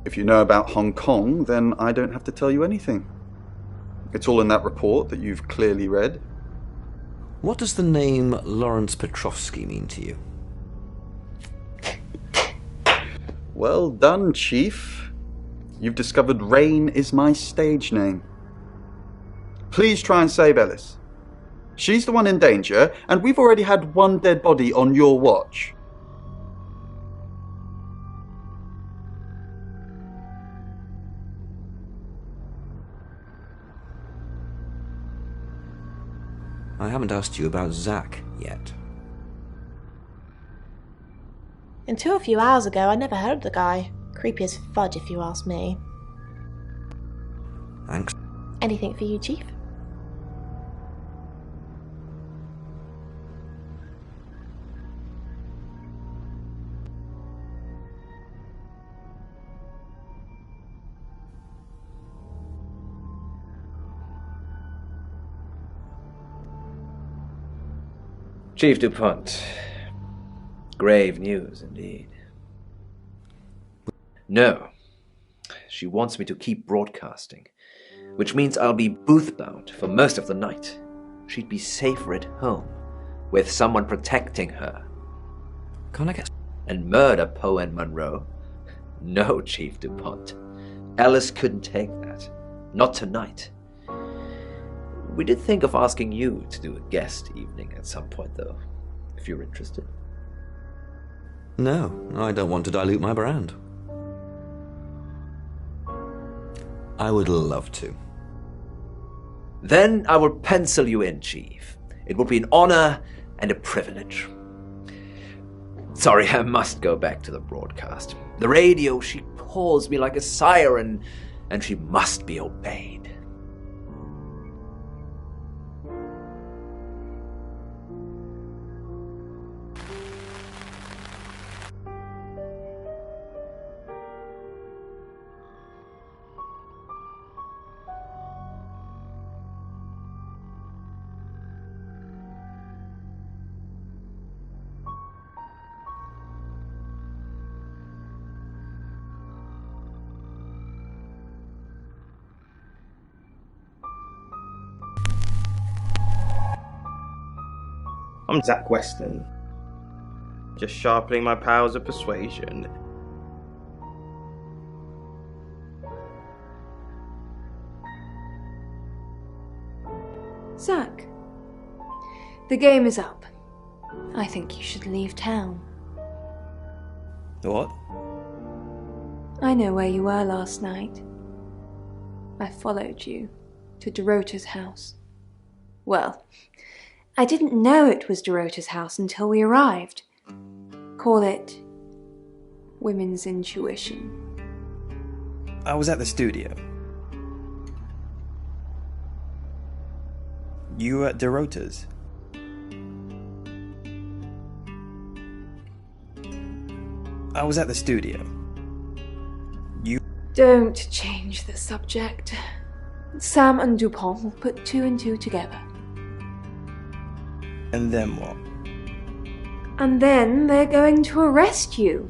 If you know about Hong Kong, then I don't have to tell you anything. It's all in that report that you've clearly read. What does the name Lawrence Petrovsky mean to you? Well done, Chief. You've discovered Rain is my stage name. Please try and save Ellis. She's the one in danger, and we've already had one dead body on your watch. I haven't asked you about Zach yet. Until a few hours ago, I never heard of the guy. Creepy as fudge, if you ask me. Thanks. Anything for you, Chief? Chief DuPont. Grave news, indeed. No. She wants me to keep broadcasting, which means I'll be booth-bound for most of the night. She'd be safer at home, with someone protecting her. Can't I get... And murder Poe and Monroe? No, Chief DuPont. Alice couldn't take that. Not tonight. We did think of asking you to do a guest evening at some point, though, if you're interested. No, I don't want to dilute my brand. I would love to. Then I will pencil you in, Chief. It will be an honor and a privilege. Sorry, I must go back to the broadcast. The radio, she calls me like a siren, and she must be obeyed. I'm Zach Weston. Just sharpening my powers of persuasion. Zach, the game is up. I think you should leave town. What? I know where you were last night. I followed you to Dorota's house. Well, I didn't know it was Dorota's house until we arrived. Call it women's intuition. I was at the studio. You were at Dorota's? I was at the studio. You... Don't change the subject. Sam and Dupont will put two and two together. And then what? And then they're going to arrest you.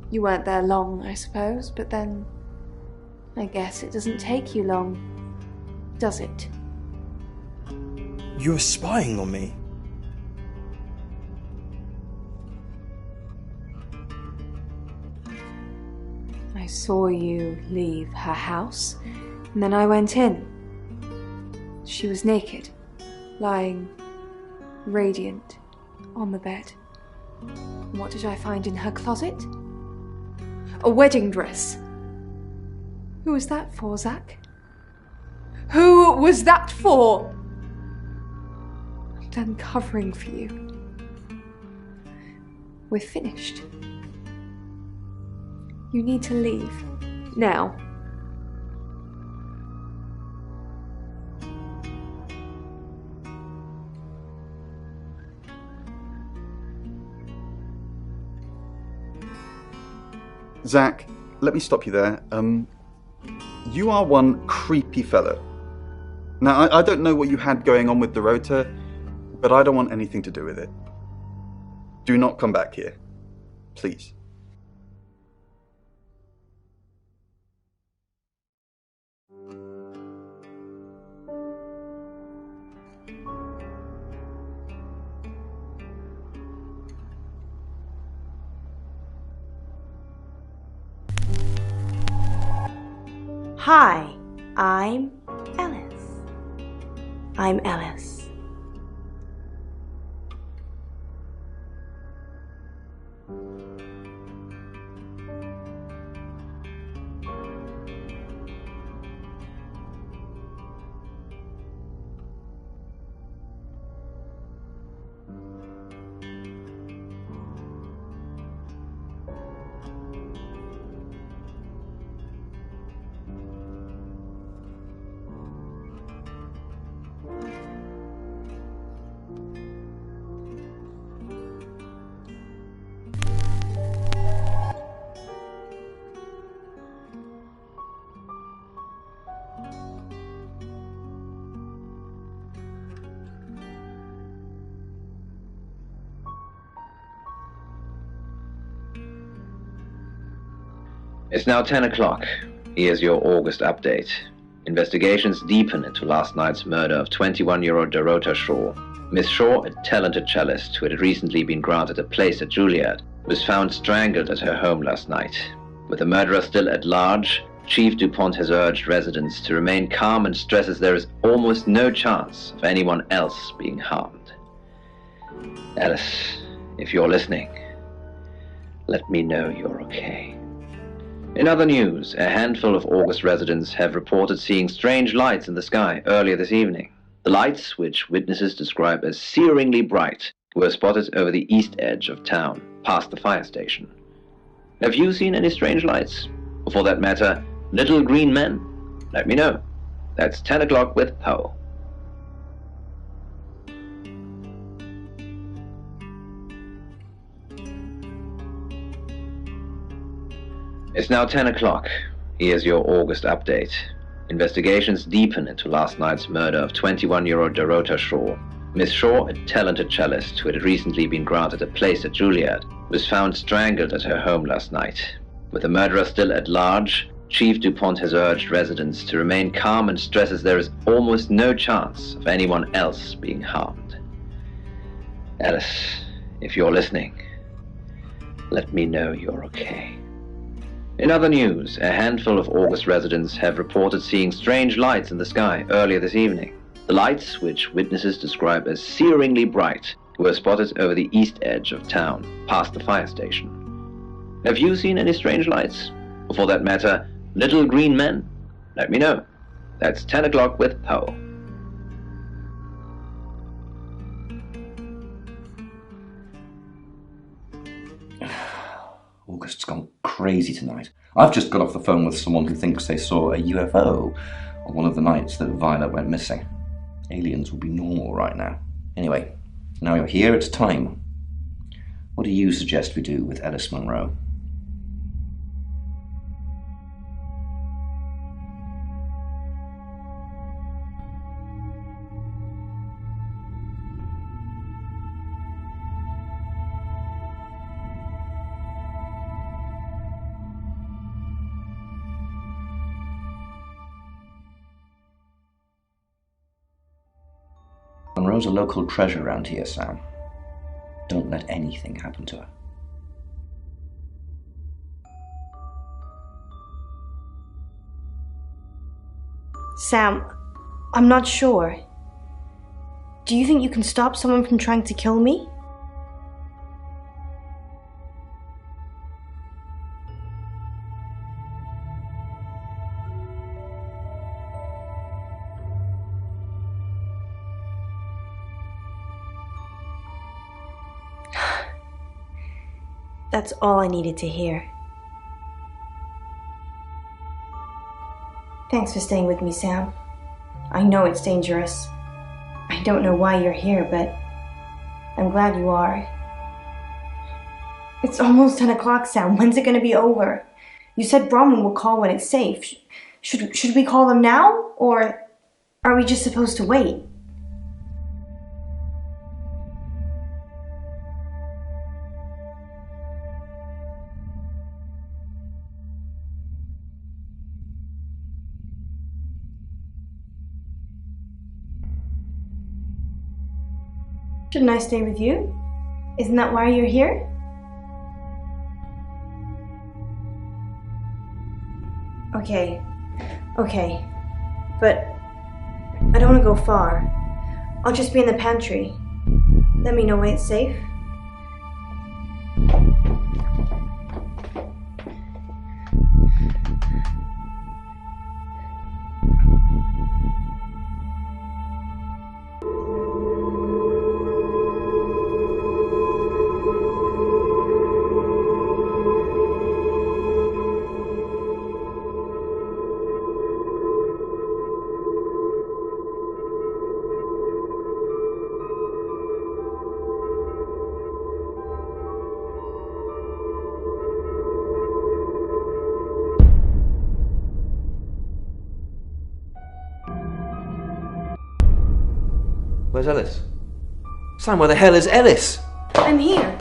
You weren't there long, I suppose, but then I guess it doesn't take you long, does it? You're spying on me. saw you leave her house, and then I went in. She was naked, lying radiant on the bed. And what did I find in her closet? A wedding dress. Who was that for, Zach? Who was that for? I'm done covering for you. We're finished. You need to leave. Now. Zach, let me stop you there. You are one creepy fellow. Now, I don't know what you had going on with Dorota, but I don't want anything to do with it. Do not come back here. Please. Hi, I'm Ellis. I'm Ellis. It's now 10 o'clock. Here's your August update. Investigations deepen into last night's murder of 21-year-old Dorota Shaw. Miss Shaw, a talented cellist who had recently been granted a place at Juilliard, was found strangled at her home last night. With the murderer still at large, Chief DuPont has urged residents to remain calm and stresses there is almost no chance of anyone else being harmed. Alice, if you're listening, let me know you're okay. In other news, a handful of August residents have reported seeing strange lights in the sky earlier this evening. The lights, which witnesses describe as searingly bright, were spotted over the east edge of town, past the fire station. Have you seen any strange lights? Or for that matter, little green men? Let me know. That's 10 o'clock with Poe. It's now 10 o'clock. Here's your August update. Investigations deepen into last night's murder of 21-year-old Dorota Shaw. Miss Shaw, a talented cellist who had recently been granted a place at Juilliard, was found strangled at her home last night. With the murderer still at large, Chief DuPont has urged residents to remain calm and stresses there is almost no chance of anyone else being harmed. Alice, if you're listening, let me know you're okay. In other news, a handful of August residents have reported seeing strange lights in the sky earlier this evening. The lights, which witnesses describe as searingly bright, were spotted over the east edge of town, past the fire station. Have you seen any strange lights? Or for that matter, little green men? Let me know. That's 10 o'clock with Poe. August's gone crazy tonight. I've just got off the phone with someone who thinks they saw a UFO on one of the nights that Violet went missing. Aliens will be normal right now. Anyway, now you're here, it's time. What do you suggest we do with Ellis Monroe? Monroe's a local treasure around here, Sam. Don't let anything happen to her. Sam, I'm not sure. Do you think you can stop someone from trying to kill me? That's all I needed to hear. Thanks for staying with me, Sam. I know it's dangerous. I don't know why you're here, but I'm glad you are. It's almost 10 o'clock, Sam. When's it going to be over? You said Bronwyn will call when it's safe. Should we call them now? Or are we just supposed to wait? Shouldn't I stay with you? Isn't that why you're here? Okay. But I don't want to go far. I'll just be in the pantry. Let me know when it's safe. Where's Ellis? Sam, where the hell is Ellis? I'm here.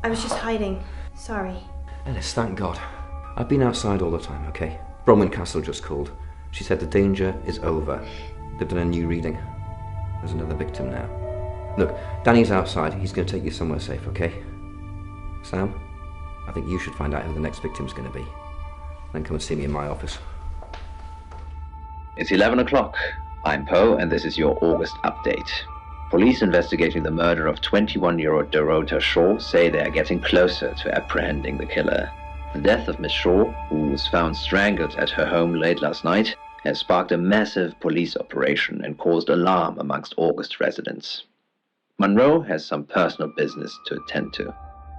I was just hiding. Sorry. Ellis, thank God. I've been outside all the time, okay? Bronwyn Castle just called. She said the danger is over. They've done a new reading. There's another victim now. Look, Danny's outside. He's going to take you somewhere safe, okay? Sam, I think you should find out who the next victim's going to be. Then come and see me in my office. It's 11 o'clock. I'm Poe, and this is your August update. Police investigating the murder of 21-year-old Dorota Shaw say they are getting closer to apprehending the killer. The death of Miss Shaw, who was found strangled at her home late last night, has sparked a massive police operation and caused alarm amongst August residents. Monroe has some personal business to attend to,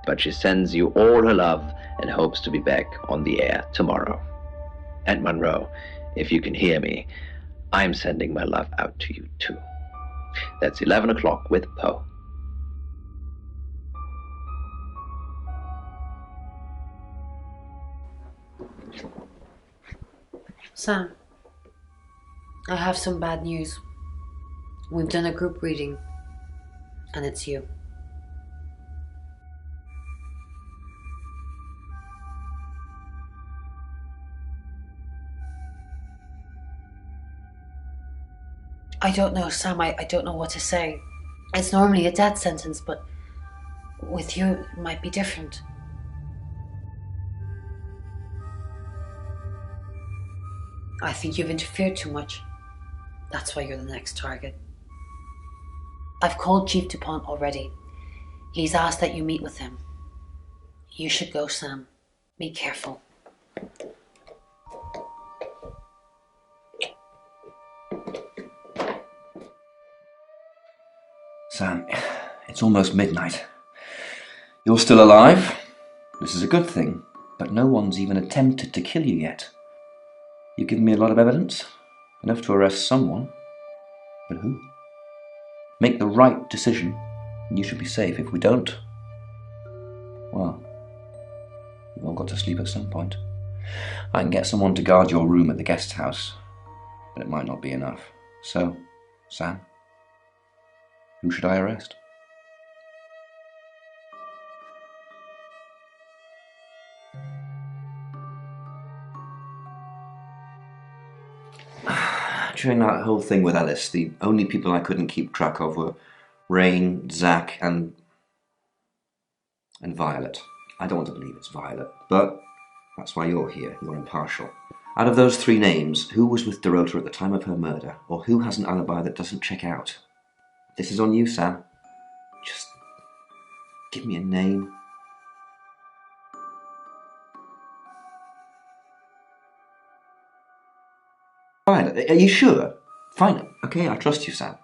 but she sends you all her love and hopes to be back on the air tomorrow. And Monroe, if you can hear me, I'm sending my love out to you too. That's 11 o'clock with Poe. Sam, I have some bad news. We've done a group reading, and it's you. I don't know, Sam. I don't know what to say. It's normally a death sentence, but with you, it might be different. I think you've interfered too much. That's why you're the next target. I've called Chief DuPont already. He's asked that you meet with him. You should go, Sam. Be careful. Sam, it's almost midnight. You're still alive. This is a good thing, but no one's even attempted to kill you yet. You've given me a lot of evidence, enough to arrest someone. But who? Make the right decision, and you should be safe. If we don't, well, we've all got to sleep at some point. I can get someone to guard your room at the guest house, but it might not be enough. So, Sam, who should I arrest? During that whole thing with Ellis, the only people I couldn't keep track of were Rain, Zach, and Violet. I don't want to believe it's Violet, but that's why you're here. You're impartial. Out of those three names, who was with Dorota at the time of her murder, or who has an alibi that doesn't check out? This is on you, Sam. Just give me a name. Fine, are you sure? Fine, okay, I trust you, Sam.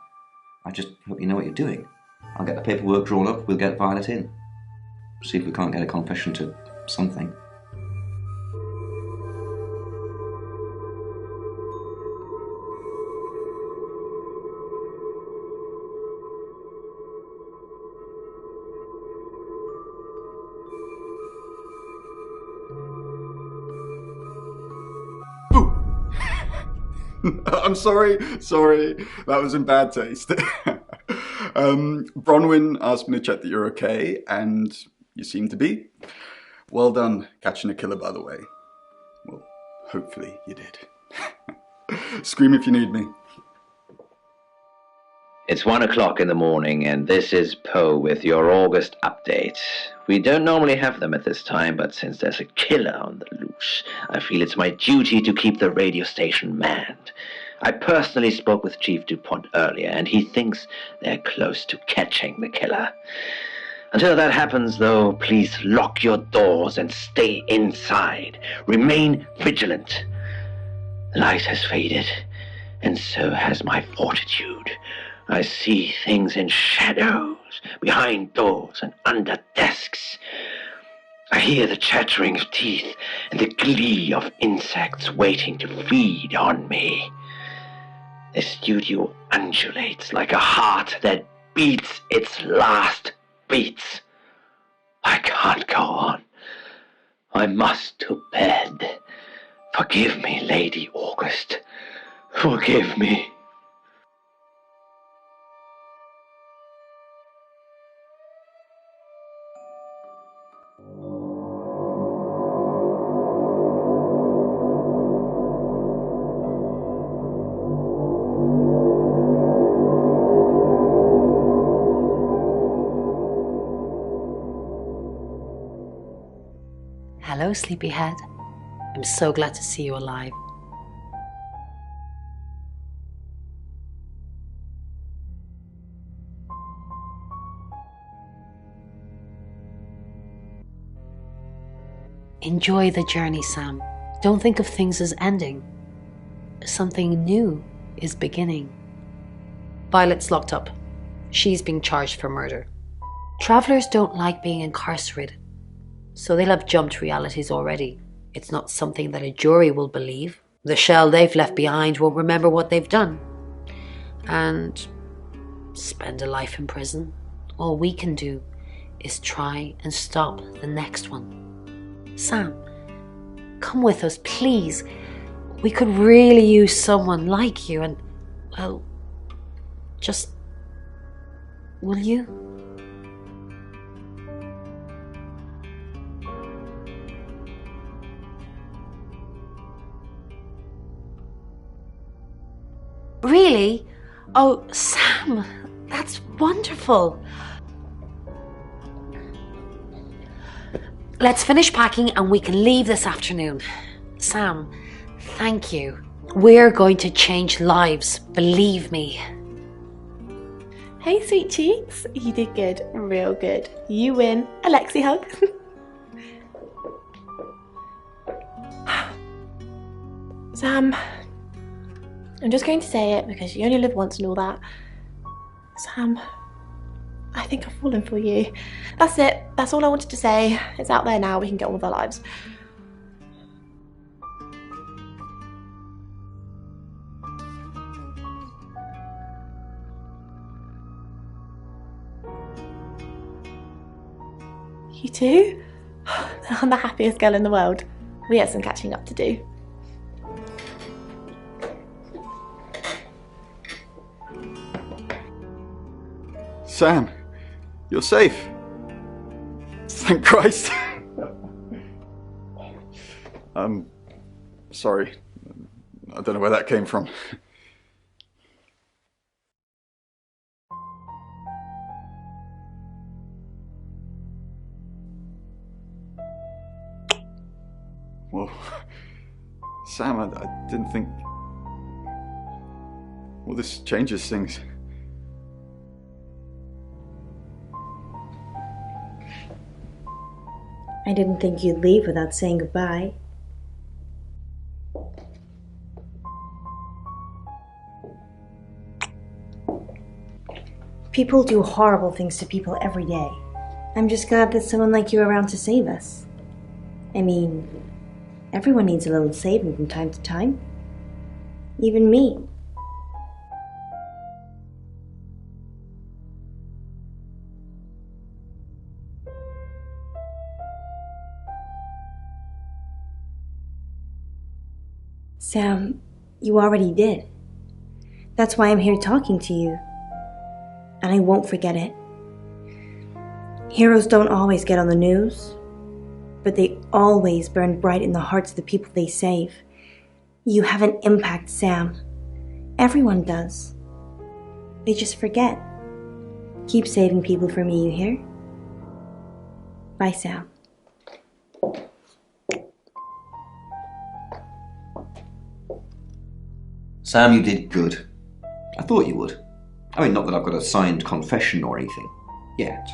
I just hope you know what you're doing. I'll get the paperwork drawn up, we'll get Violet in. See if we can't get a confession to something. I'm sorry, that was in bad taste. Bronwyn asked me to check that you're okay, and you seem to be. Well done catching a killer, by the way. Well, hopefully you did. Scream if you need me. It's 1 o'clock in the morning, and this is Poe with your August update. We don't normally have them at this time, but since there's a killer on the loose, I feel it's my duty to keep the radio station manned. I personally spoke with Chief DuPont earlier, and he thinks they're close to catching the killer. Until that happens, though, please lock your doors and stay inside. Remain vigilant. The light has faded, and so has my fortitude. I see things in shadows, behind doors and under desks. I hear the chattering of teeth and the glee of insects waiting to feed on me. The studio undulates like a heart that beats its last beats. I can't go on. I must to bed. Forgive me, Lady August. Forgive me. Hello, sleepyhead. I'm so glad to see you alive. Enjoy the journey, Sam. Don't think of things as ending. Something new is beginning. Violet's locked up. She's being charged for murder. Travelers don't like being incarcerated, so they'll have jumped realities already. It's not something that a jury will believe. The shell they've left behind won't remember what they've done. And spend a life in prison. All we can do is try and stop the next one. Sam, come with us, please. We could really use someone like you and, well, just... will you? Really? Oh, Sam, that's wonderful. Let's finish packing and we can leave this afternoon. Sam, thank you. We're going to change lives, believe me. Hey, sweet cheeks. You did good. Real good. You win. Alexi hug. Sam, I'm just going to say it because you only live once and all that. Sam, I think I've fallen for you. That's it. That's all I wanted to say. It's out there now. We can get on with our lives. You too? I'm the happiest girl in the world. We have some catching up to do. Sam, you're safe. Thank Christ. Sorry. I don't know where that came from. Well, Sam, I didn't think... Well, this changes things. I didn't think you'd leave without saying goodbye. People do horrible things to people every day. I'm just glad that someone like you are around to save us. I mean, everyone needs a little saving from time to time. Even me. Sam, you already did. That's why I'm here talking to you. And I won't forget it. Heroes don't always get on the news, but they always burn bright in the hearts of the people they save. You have an impact, Sam. Everyone does. They just forget. Keep saving people for me, you hear? Bye, Sam. Sam, you did good. I thought you would. I mean, not that I've got a signed confession or anything. Yet.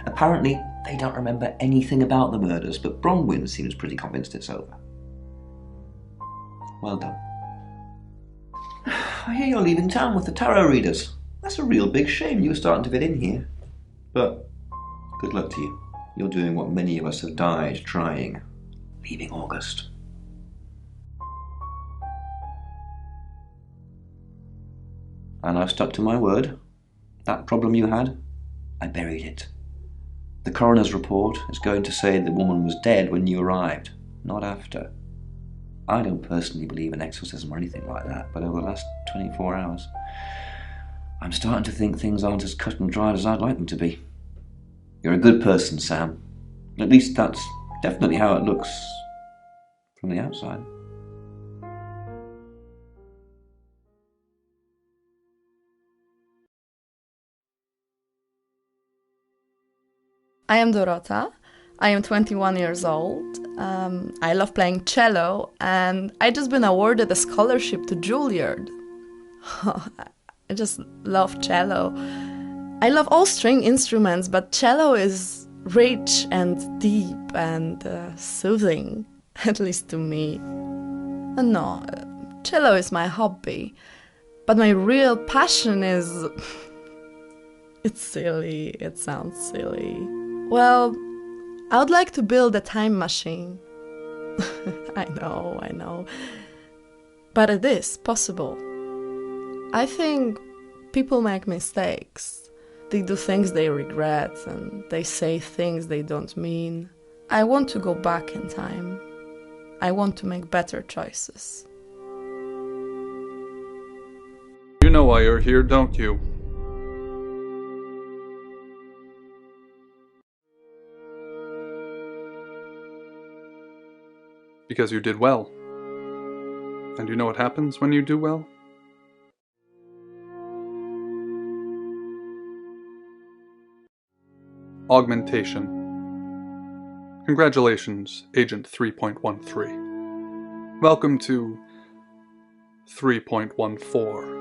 Apparently, they don't remember anything about the murders, but Bronwyn seems pretty convinced it's over. Well done. I hear you're leaving town with the tarot readers. That's a real big shame. You were starting to fit in here. But good luck to you. You're doing what many of us have died trying. Leaving August. And I've stuck to my word. That problem you had, I buried it. The coroner's report is going to say the woman was dead when you arrived, not after. I don't personally believe in exorcism or anything like that, but over the last 24 hours, I'm starting to think things aren't as cut and dried as I'd like them to be. You're a good person, Sam. At least that's definitely how it looks from the outside. I am Dorota. I am 21 years old. I love playing cello, and I just been awarded a scholarship to Juilliard. I just love cello. I love all string instruments, but cello is rich and deep and soothing, at least to me. No, cello is my hobby, but my real passion is... It's silly, it sounds silly. Well, I would like to build a time machine. I know. But it is possible. I think people make mistakes. They do things they regret and they say things they don't mean. I want to go back in time. I want to make better choices. You know why you're here, don't you? Because you did well. And you know what happens when you do well? Augmentation. Congratulations, Agent 3.13. Welcome to 3.14.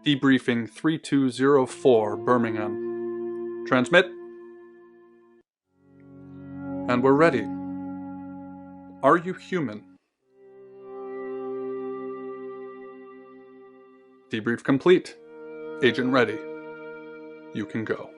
Debriefing 3204, Birmingham. Transmit. And we're ready. Are you human? Debrief complete. Agent ready. You can go.